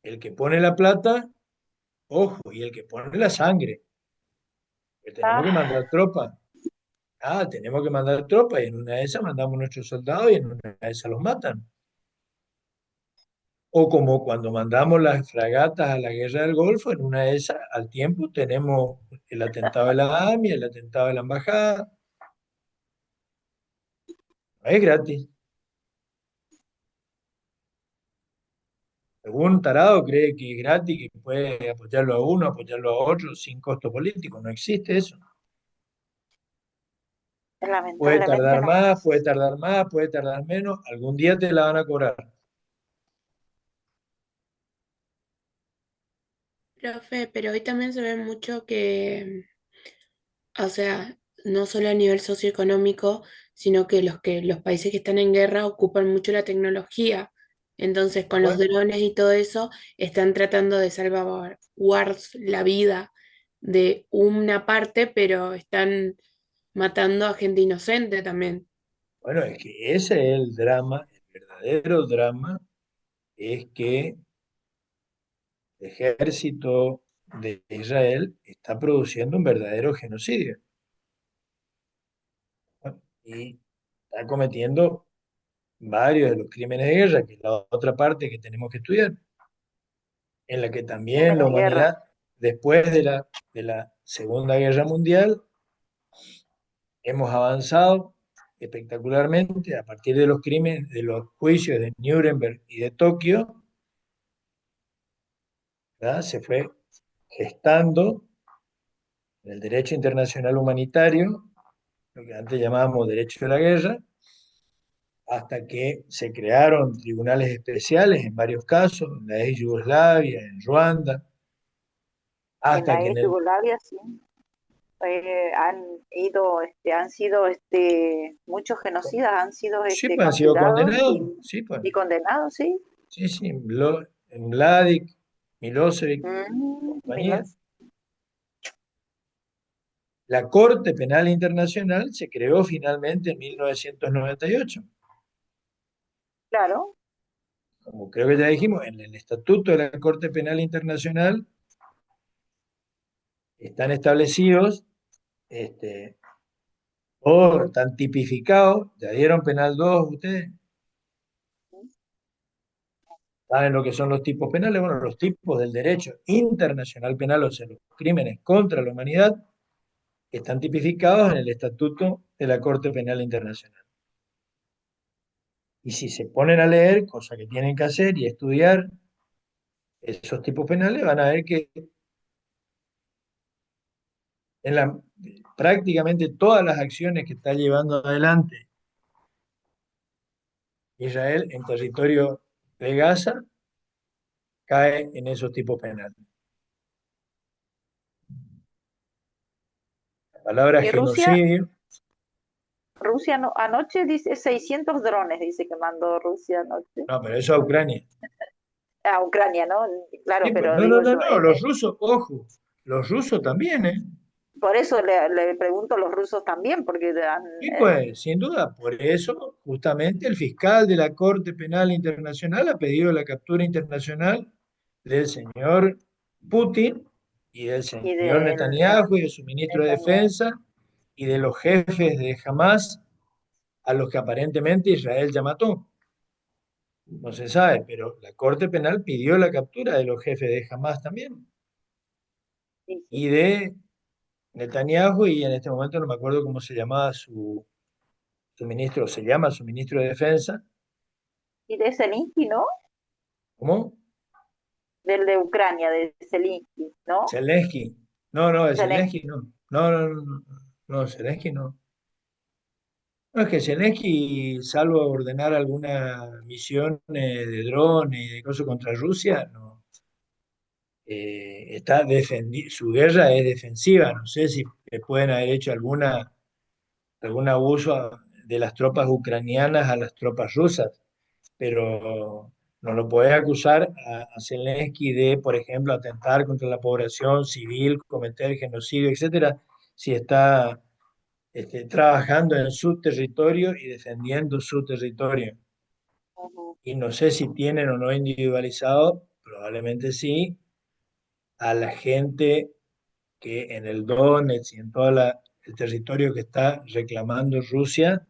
el que pone la plata, ojo, y el que pone la sangre. Que tenemos que Ah, mandar tropas. Ah, tenemos que mandar tropas y en una de esas mandamos nuestros soldados y en una de esas los matan. O como cuando mandamos las fragatas a la guerra del Golfo, en una de esas al tiempo tenemos el atentado de la AMIA, el atentado de la embajada. No es gratis. Algún tarado cree que es gratis, que puede apoyarlo a uno, apoyarlo a otro sin costo político. No existe eso. Puede lamentablemente tardar no. más, puede tardar más, puede tardar menos. Algún día te la van a cobrar. Profe, pero hoy también se ve mucho que, o sea, no solo a nivel socioeconómico, sino que los países que están en guerra ocupan mucho la tecnología. Entonces, con los Bueno, drones y todo eso, están tratando de salvaguardar la vida de una parte, pero están matando a gente inocente también. bueno, es que ese es el drama, el verdadero drama es que el ejército de Israel está produciendo un verdadero genocidio, ¿no? Y está cometiendo varios de los crímenes de guerra, que es la otra parte que tenemos que estudiar, en la que también Crímenes la de guerra. humanidad, después de la Segunda Guerra Mundial, hemos avanzado espectacularmente a partir de los crímenes, de los juicios de Nuremberg y de Tokio, ¿verdad? Se fue gestando el derecho internacional humanitario, lo que antes llamábamos derecho de la guerra, hasta que se crearon tribunales especiales en varios casos, en la ex Yugoslavia, en Ruanda, En hasta la que en ex el... Yugoslavia, sí. Han ido, han sido muchos genocidas, han sido Sí, pues han sido capturados condenados, sí, pues, y condenados, ¿sí? sí, sí, en Mladic, Milosevic, compañía. Milos, La Corte Penal Internacional se creó finalmente en 1998. claro, Como creo que ya dijimos, en el Estatuto de la Corte Penal Internacional están establecidos, todos están tipificados, ya dieron penal 2 ustedes, ¿Saben lo que son los tipos penales? Bueno, los tipos del derecho internacional penal, o sea, los crímenes contra la humanidad, están tipificados en el Estatuto de la Corte Penal Internacional. Y si se ponen a leer, cosa que tienen que hacer y estudiar esos tipos penales, van a ver que en prácticamente todas las acciones que está llevando adelante Israel en territorio de Gaza, cae en esos tipos penales. La palabra Y Rusia, genocidio, Rusia no, anoche dice 600 drones, dice que mandó Rusia anoche. no, pero eso a Ucrania. A Ucrania, ¿no? Claro, Sí, pues, pero no, no, digo no, yo, no, los rusos, ojo, los rusos también, ¿eh? por eso le pregunto a los rusos también, porque Y pues, sin duda, por eso, justamente el fiscal de la Corte Penal Internacional ha pedido la captura internacional del señor Putin y del y señor del Netanyahu y de su ministro de Netanyahu. Defensa y de los jefes de Hamas a los que aparentemente Israel ya mató. No se sabe, pero la Corte Penal pidió la captura de los jefes de Hamas también Sí, sí. y de Netanyahu, y en este momento no me acuerdo cómo se llamaba su ministro, se llama su ministro de Defensa. Y de Zelensky, ¿no? ¿Cómo? Del de Ucrania, de Zelensky, ¿no? Zelensky. No, no, de Zelensky. Zelensky no. No, no, no, no, no, Zelensky no. No, es que Zelensky, salvo ordenar alguna misión de drones y de cosas contra Rusia, no. Su guerra es defensiva. No sé si le pueden haber hecho algún abuso de las tropas ucranianas a las tropas rusas, pero no lo podés acusar a Zelensky de, por ejemplo, atentar contra la población civil, cometer genocidio, etcétera, si está trabajando en su territorio y defendiendo su territorio. Ujú. Y no sé si tienen o no individualizado, probablemente sí, a la gente que en el Donetsk y en todo el territorio que está reclamando Rusia,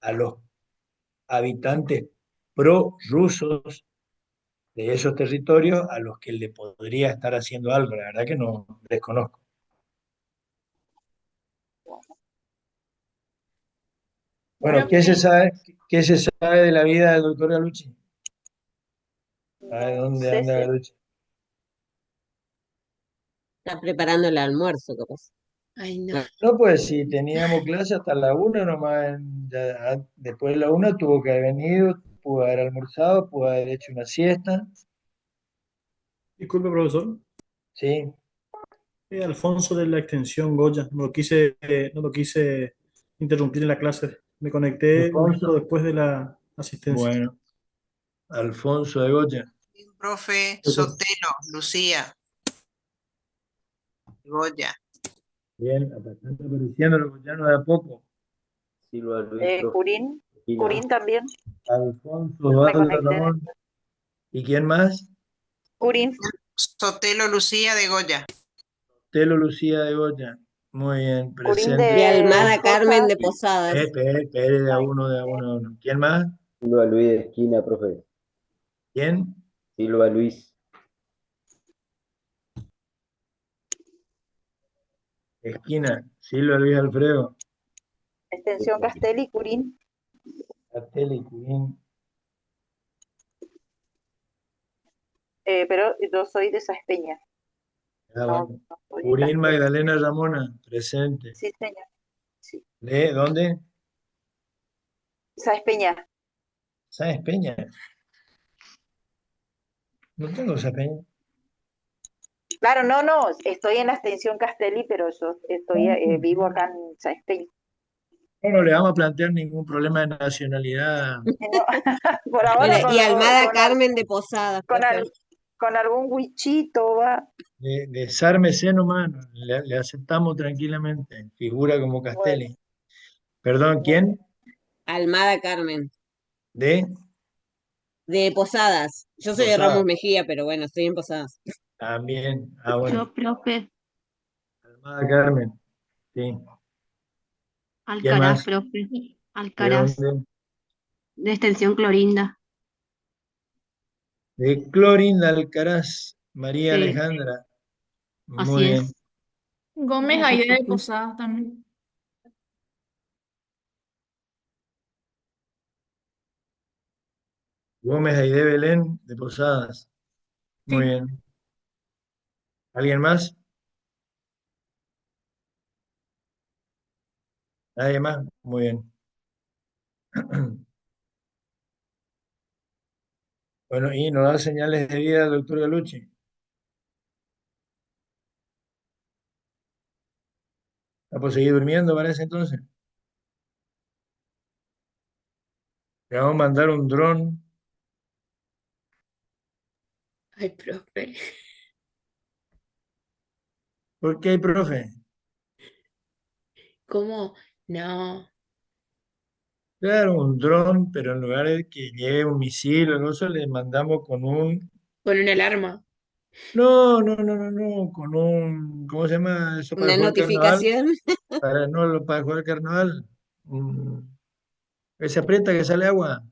a los habitantes pro-rusos de esos territorios a los que le podría estar haciendo algo. La verdad que no desconozco. Bueno, Profe, qué se sabe de la vida del doctor Galucci? ¿Sabe No dónde sé anda si Galucci? Está preparando el almuerzo, capaz. ay no. Bueno, No, pues si teníamos clase hasta la una nomás, después de la una tuvo que haber venido, pudo haber almorzado, pudo haber hecho una siesta, Disculpe, profesor. ¿sí? Alfonso de la extensión Goya. No lo quise interrumpir en la clase. Me conecté justo Alfonso, después de la asistencia. bueno, Alfonso de Goya. Profe Entonces, Sotelo, Lucía, Goya. Bien, acá están apareciendo los goyanos de a poco. Silva Luis, profe. Curín, Regina. Curín también, Alfonso, no me Osvaldo, conecté. Ramón. ¿Y quién más? Curín, Sotelo, Lucía de Goya. Telo Lucía de Goya. Muy bien, Curín presente. y de Almada Carmen de Posadas. Posadas. Pérez de a uno, de a uno, de a uno. ¿Quién más? Silva Luis de esquina, profe. ¿Quién? Silva Luis. Esquina. Silva Luis Alfredo. Extensión Castelli, Curín, Artelli, Curín. pero yo soy de Saespeña. Ah, No, bueno. no soy de Curín Castelli. Magdalena Ramona, presente. Sí, señor. Sí. ¿De dónde? Saespeña. ¿Sabes Peña? No tengo esa Peña. Claro, no, no, estoy en la extensión Castelli, pero yo estoy, vivo acá en Saespeña. No, no le vamos a plantear ningún problema de nacionalidad. No, por Bueno, ahora y Almada Carmen de Posadas, con, profe. con algún huichito va. Desármese nomás, le aceptamos tranquilamente. Figura como Bueno, Castelli. Perdón, muy bien. ¿quién? Almada Carmen De de Posadas. Yo soy de Ramos Posada. Mejía, pero bueno, estoy en Posadas. También. Ah, bueno. Yo, profe, Almada Carmen. Sí. ¿Quién Alcaraz, más? profe, ¿De Alcaraz, dónde? de extensión Clorinda. De Clorinda Alcaraz, María Sí, Alejandra. así Muy bien. es. Gómez Aide de Posadas también. Gómez Aide Belén de Posadas. Muy Sí. bien. ¿Alguien más? ¿Nadie más? Muy bien. Bueno, y nos da señales de vida el doctor Galucci. ¿Va a seguir durmiendo para ese entonces? Le vamos a mandar un dron. Ay, profe. ¿Por qué, profe? ¿Cómo? No. Claro, un dron, pero en lugar de que lleve un misil o algo, eso le mandamos con un... Con una alarma. No, no, no, no, no, con un... ¿Cómo se llama eso para Una jugar carnaval? notificación, Para jugar carnaval. Que se aprieta que sale agua.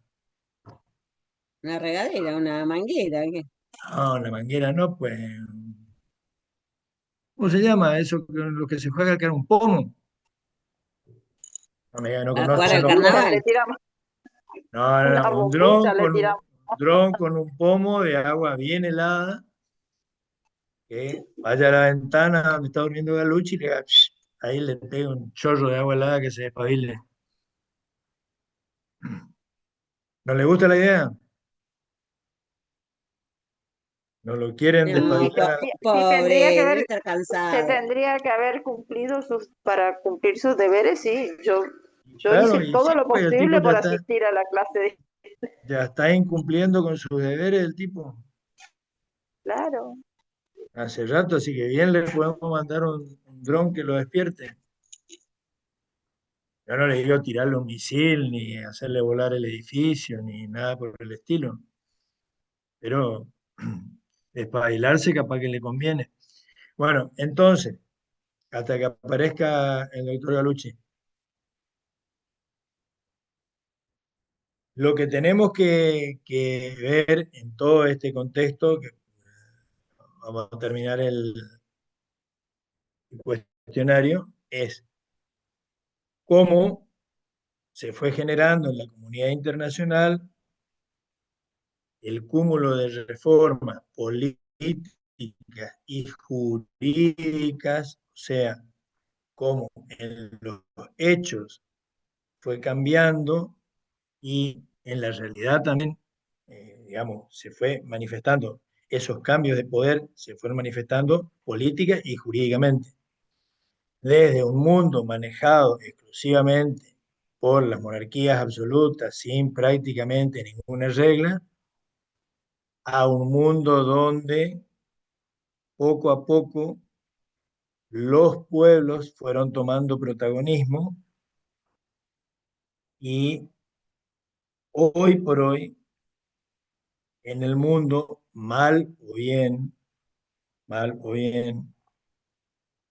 una regadera, una manguera. ¿Qué? No, la manguera no, pues. ¿Cómo se llama eso con lo que se juega que era un pomo? No me diga, no Para Una jugar conoce al los bombilla pomos. le carnaval. tiramos, No, no, una no, bombilla le tiramos. un dron con un pomo de agua bien helada, que vaya a la ventana donde está durmiendo Galucci y le haga, ahí le pega un chorro de agua helada que se despabile. ¿No le gusta la idea? ¿No lo quieren No, despabilar? Sí tendría que pobre, debe haber, estar se cansado. tendría que haber cumplido para cumplir sus deberes, sí. Yo Claro, hice y sí, todo lo pues el tipo posible por asistir a la clase de... ya está incumpliendo con sus deberes el tipo. Claro. Hace rato, así que bien le podemos mandar un dron que lo despierte. Yo no le digo tirarle un misil, ni hacerle volar el edificio, ni nada por el estilo. Pero espabilarse capaz que le conviene. Bueno, entonces, hasta que aparezca el doctor Galucci, lo que tenemos que ver en todo este contexto, que vamos a terminar el cuestionario, es cómo se fue generando en la comunidad internacional el cúmulo de reformas políticas y jurídicas, o sea, cómo en los hechos fue cambiando y en la realidad también, digamos, se fue manifestando, esos cambios de poder se fueron manifestando política y jurídicamente. Desde un mundo manejado exclusivamente por las monarquías absolutas, sin prácticamente ninguna regla, a un mundo donde poco a poco los pueblos fueron tomando protagonismo y hoy por hoy en el mundo, mal o bien,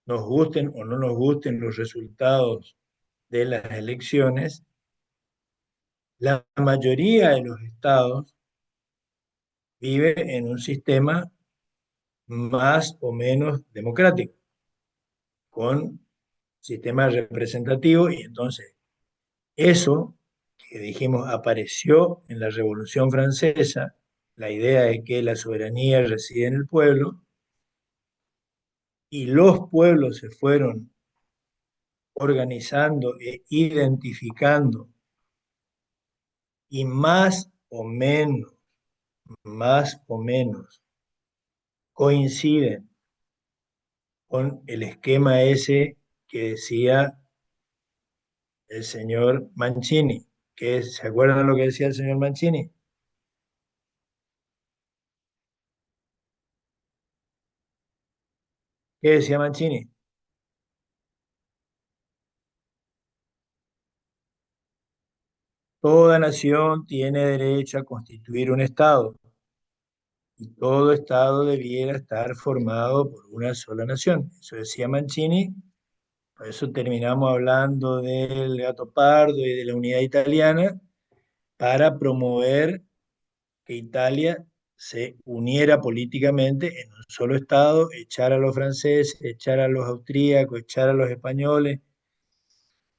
nos gusten o no nos gusten los resultados de las elecciones, la mayoría de los estados vive en un sistema más o menos democrático, con sistema representativo, y entonces eso que dijimos apareció en la Revolución Francesa, la idea de que la soberanía reside en el pueblo, y los pueblos se fueron organizando e identificando y más o menos coinciden con el esquema ese que decía el señor Mancini, ¿se acuerdan lo que decía el señor Mancini? ¿Qué decía Mancini? Toda nación tiene derecho a constituir un Estado y todo Estado debiera estar formado por una sola nación. Eso decía Mancini, por eso terminamos hablando del Gato Pardo y de la unidad italiana para promover que Italia se uniera políticamente en un solo Estado, echar a los franceses, echar a los austríacos, echar a los españoles,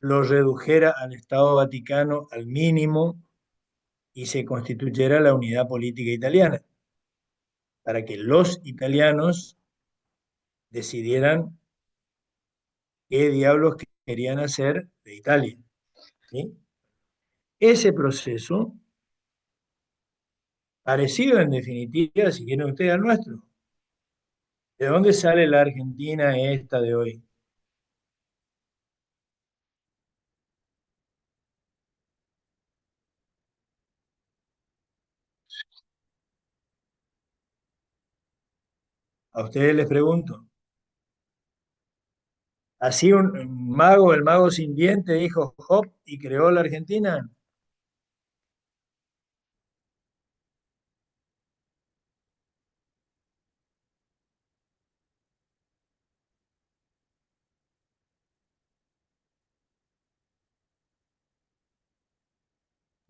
los redujera al Estado Vaticano al mínimo y se constituyera la unidad política italiana, para que los italianos decidieran qué diablos querían hacer de Italia. ¿Sí? Ese proceso, parecido en definitiva, si quieren ustedes, al nuestro. ¿De dónde sale la Argentina esta de hoy? A ustedes les pregunto. Así un mago, el mago sin diente, dijo hop y creó la Argentina.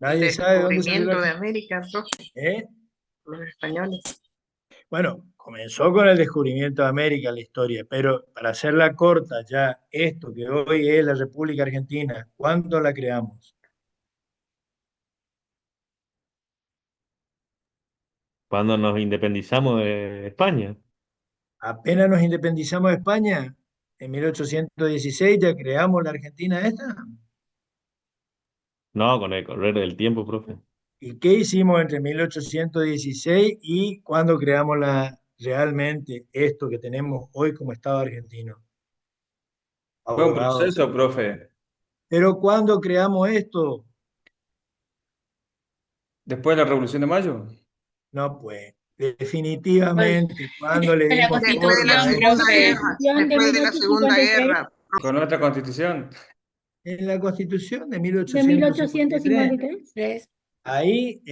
El Nadie sabe de dónde salió la descubrimiento de Argentina. América, profe, ¿Eh? los españoles. Bueno, comenzó con el descubrimiento de América la historia, pero para hacerla corta, ya esto que hoy es la República Argentina, ¿cuándo la creamos? Cuando nos independizamos de España. Apenas nos independizamos de España, en 1816 ya creamos la Argentina esta. No, con el correr del tiempo, profe. ¿Y qué hicimos entre 1816 y cuando creamos realmente esto que tenemos hoy como Estado argentino? Fue un Abogados. proceso, profe. Pero ¿cuándo creamos esto? Después de la Revolución de Mayo. No, pues, definitivamente, cuando le Con la dimos Después de la forma a Constitución, Segunda profe. Guerra, después de la Segunda Guerra. Con nuestra Constitución. en la Constitución de De 1853, 1853. ahí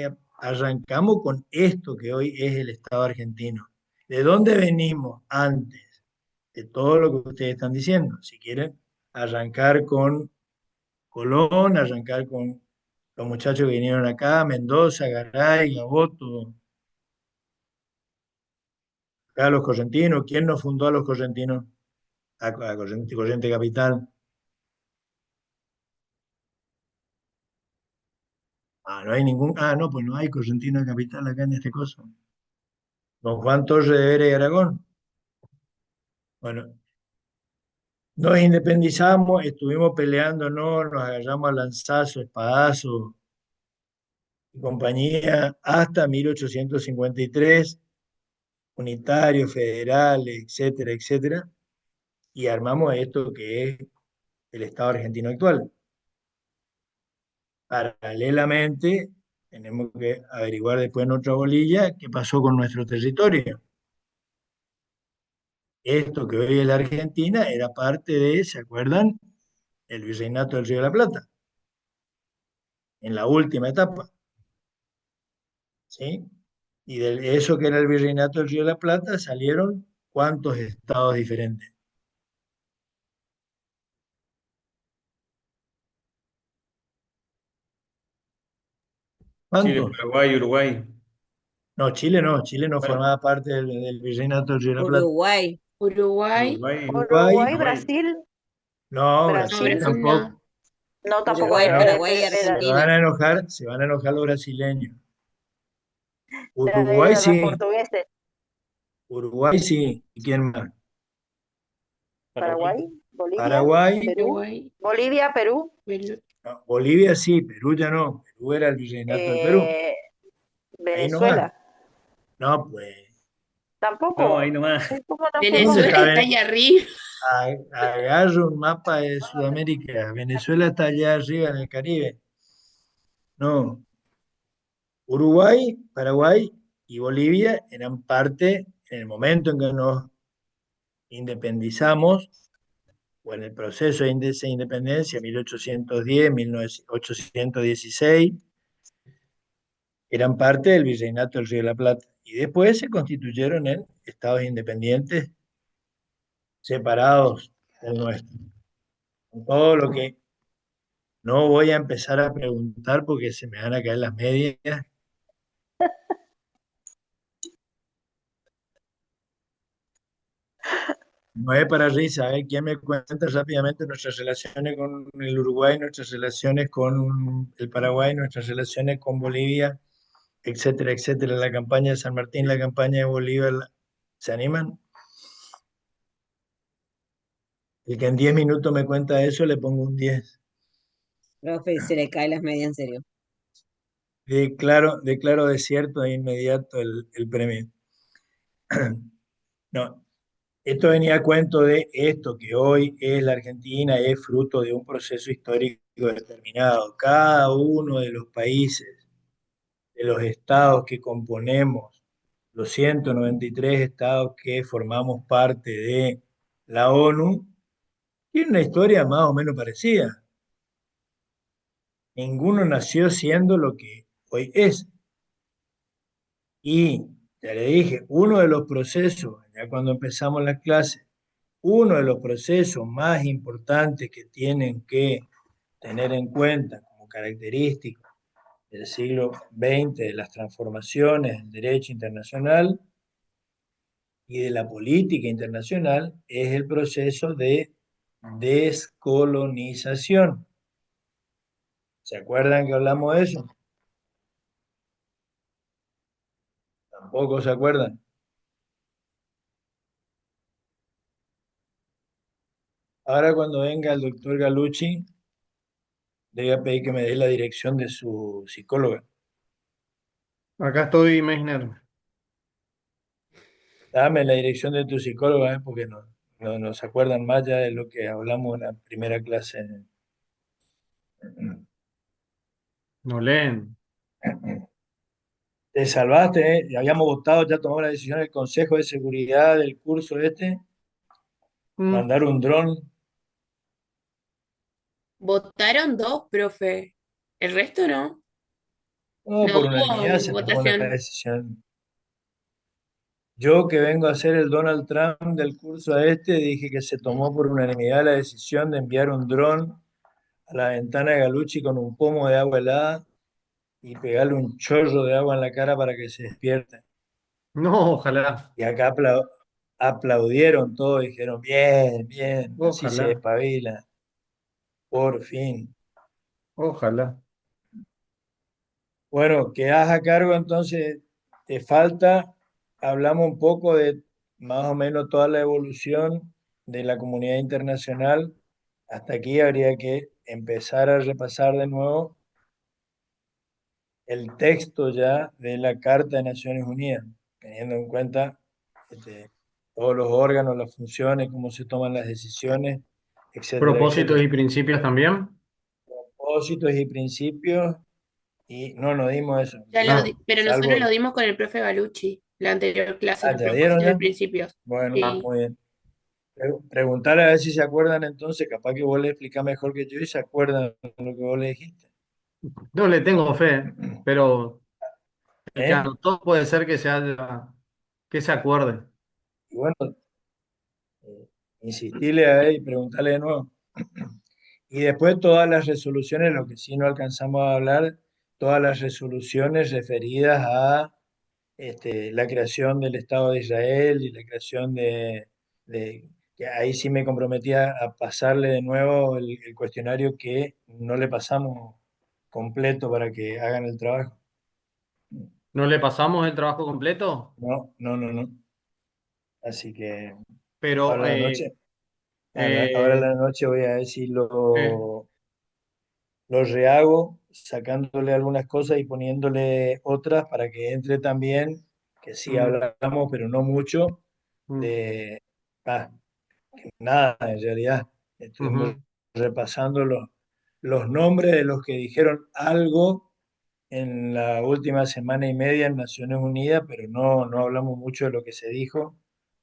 arrancamos con esto que hoy es el Estado argentino. ¿De dónde venimos antes? De todo lo que ustedes están diciendo. Si quieren arrancar con Colón, arrancar con los muchachos que vinieron acá, Mendoza, Garay, Gaboto, acá los correntinos. ¿Quién nos fundó a los correntinos? A Corriente Capital. No hay ningún. No, pues no hay correntino de capital acá en este coso. Don Juan Torre de Vera y Aragón. Bueno, nos independizamos, estuvimos peleándonos, nos agarramos a lanzazos, espadazos y compañía hasta 1853, unitarios, federales, etcétera, etcétera, y armamos esto que es el Estado argentino actual. Paralelamente, tenemos que averiguar después en otra bolilla qué pasó con nuestro territorio. Esto que hoy es la Argentina era parte de, ¿se acuerdan? El Virreinato del Río de la Plata, en la última etapa. ¿Sí? Y de eso que era el Virreinato del Río de la Plata salieron ¿cuántos estados diferentes? Chile, ¿Cuántos? Paraguay, Uruguay. No, Chile no Bueno, formaba parte del Virreinato del Río de la Plata. Uruguay. Uruguay. Uruguay. Uruguay, Uruguay, Brasil, no, No, Brasil Brasil, Brasil no. tampoco. no, tampoco Uruguay, No, Paraguay y se van Argentina. a enojar, se van a enojar los brasileños. Uruguay de los sí, portugueses. Uruguay sí. ¿Y quién más? Paraguay, Bolivia, Paraguay, Perú, Uruguay. Bolivia, Perú, no, Bolivia sí, Perú ya no. Perú era el Virreinato del Perú. Ahí nomás. Venezuela, No, pues. No, ahí tampoco. nomás. ¿Cómo tampoco? ¿Dónde Venezuela está? está ahí arriba. Agarro un mapa de Sudamérica. Venezuela está allá arriba en el Caribe. No. Uruguay, Paraguay y Bolivia eran parte, en el momento en que nos independizamos, o en el proceso de independencia, 1810, 1816, eran parte del Virreinato del Río de la Plata. Y después se constituyeron en estados independientes separados del nuestro. Con todo lo que no voy a empezar a preguntar porque se me van a caer las medias. no es para risa, ¿eh? ¿Quién me cuenta rápidamente nuestras relaciones con el Uruguay, nuestras relaciones con el Paraguay, nuestras relaciones con Bolivia, etcétera, etcétera? La campaña de San Martín, la campaña de Bolívar, ¿se animan? El que en 10 minutos me cuenta eso, le pongo un 10. Profe, se le cae las medias en serio. Declaro desierto de inmediato el premio. No, esto venía a cuento de esto que hoy es la Argentina, es fruto de un proceso histórico determinado. Cada uno de los países, de los estados que componemos, los 193 estados que formamos parte de la ONU, tiene una historia más o menos parecida. Ninguno nació siendo lo que hoy es. Y ya le dije, uno de los procesos, ya cuando empezamos la clase, uno de los procesos más importantes que tienen que tener en cuenta como característica del siglo XX, de las transformaciones del derecho internacional y de la política internacional, es el proceso de descolonización. ¿Se acuerdan que hablamos de eso? Tampoco se acuerdan. Ahora cuando venga el doctor Galucci, le voy a pedir que me dé la dirección de su psicóloga. Acá estoy, Meissner. Dame la dirección de tu psicóloga, porque no se acuerdan más ya de lo que hablamos en la primera clase. No leen. Te salvaste, ¿eh? Ya habíamos votado, ya tomamos la decisión del Consejo de Seguridad del curso este, mandar un dron. Votaron 2, profe. ¿El resto no? No, No por unanimidad hubo se tomó la votación. decisión. Yo que vengo a ser el Donald Trump del curso este, dije que se tomó por unanimidad la decisión de enviar un dron a la ventana de Galucci con un pomo de agua helada y pegarle un chorro de agua en la cara para que se despierte. No, ojalá. Y acá aplaudieron todos, dijeron, bien, bien, así se Ojalá. despabila, por fin. Ojalá. Bueno, quedás a cargo entonces, te falta, hablamos un poco de más o menos toda la evolución de la comunidad internacional. Hasta aquí habría que empezar a repasar de nuevo el texto ya de la Carta de Naciones Unidas, teniendo en cuenta todos los órganos, las funciones, cómo se toman las decisiones, etcétera, Propósitos etcétera. y principios también. Propósitos y principios, y no dimos eso, Pero nosotros salvo, lo dimos con el profe Galucci, la anterior clase, los ¿ya dieron propósitos y ya? principios. Bueno, Sí. muy bien. Preguntarle a ver si se acuerdan entonces, capaz que vos le explicás mejor que yo y se acuerdan de lo que vos le dijiste. No le tengo fe, pero el que ¿Eh? anotó puede ser que se acuerde. Y bueno, insistirle a él y preguntarle de nuevo. Y después todas las resoluciones, lo que sí no alcanzamos a hablar, todas las resoluciones referidas a la creación del Estado de Israel y la creación que ahí sí me comprometía a pasarle de nuevo el cuestionario que no le pasamos completo para que hagan el trabajo. ¿No le pasamos el trabajo completo? No. Así que Pero ahora a la noche, ahora a eh, la noche voy a ver si eh, lo rehago, sacándole algunas cosas y poniéndole otras para que entre también, que sí mm, hablamos, pero no mucho, mm, de nada en realidad. Estuvimos ujú. repasando los nombres de los que dijeron algo en la última semana y media en Naciones Unidas, pero no hablamos mucho de lo que se dijo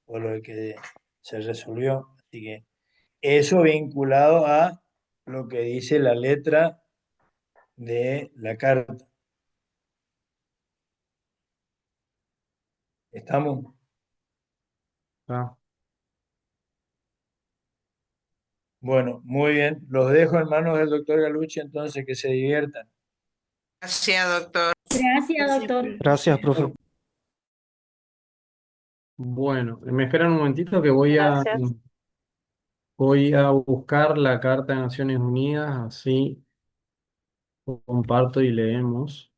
o lo que se resolvió. Así que eso vinculado a lo que dice la letra de la carta. ¿Estamos? Ah. Bueno, muy bien. Los dejo en manos del doctor Galucci, entonces que se diviertan. Gracias, doctor. Gracias, doctor. Gracias, profe. Bueno, me esperan un momentito que voy a Gracias. Voy a buscar la Carta de Naciones Unidas, así comparto y leemos.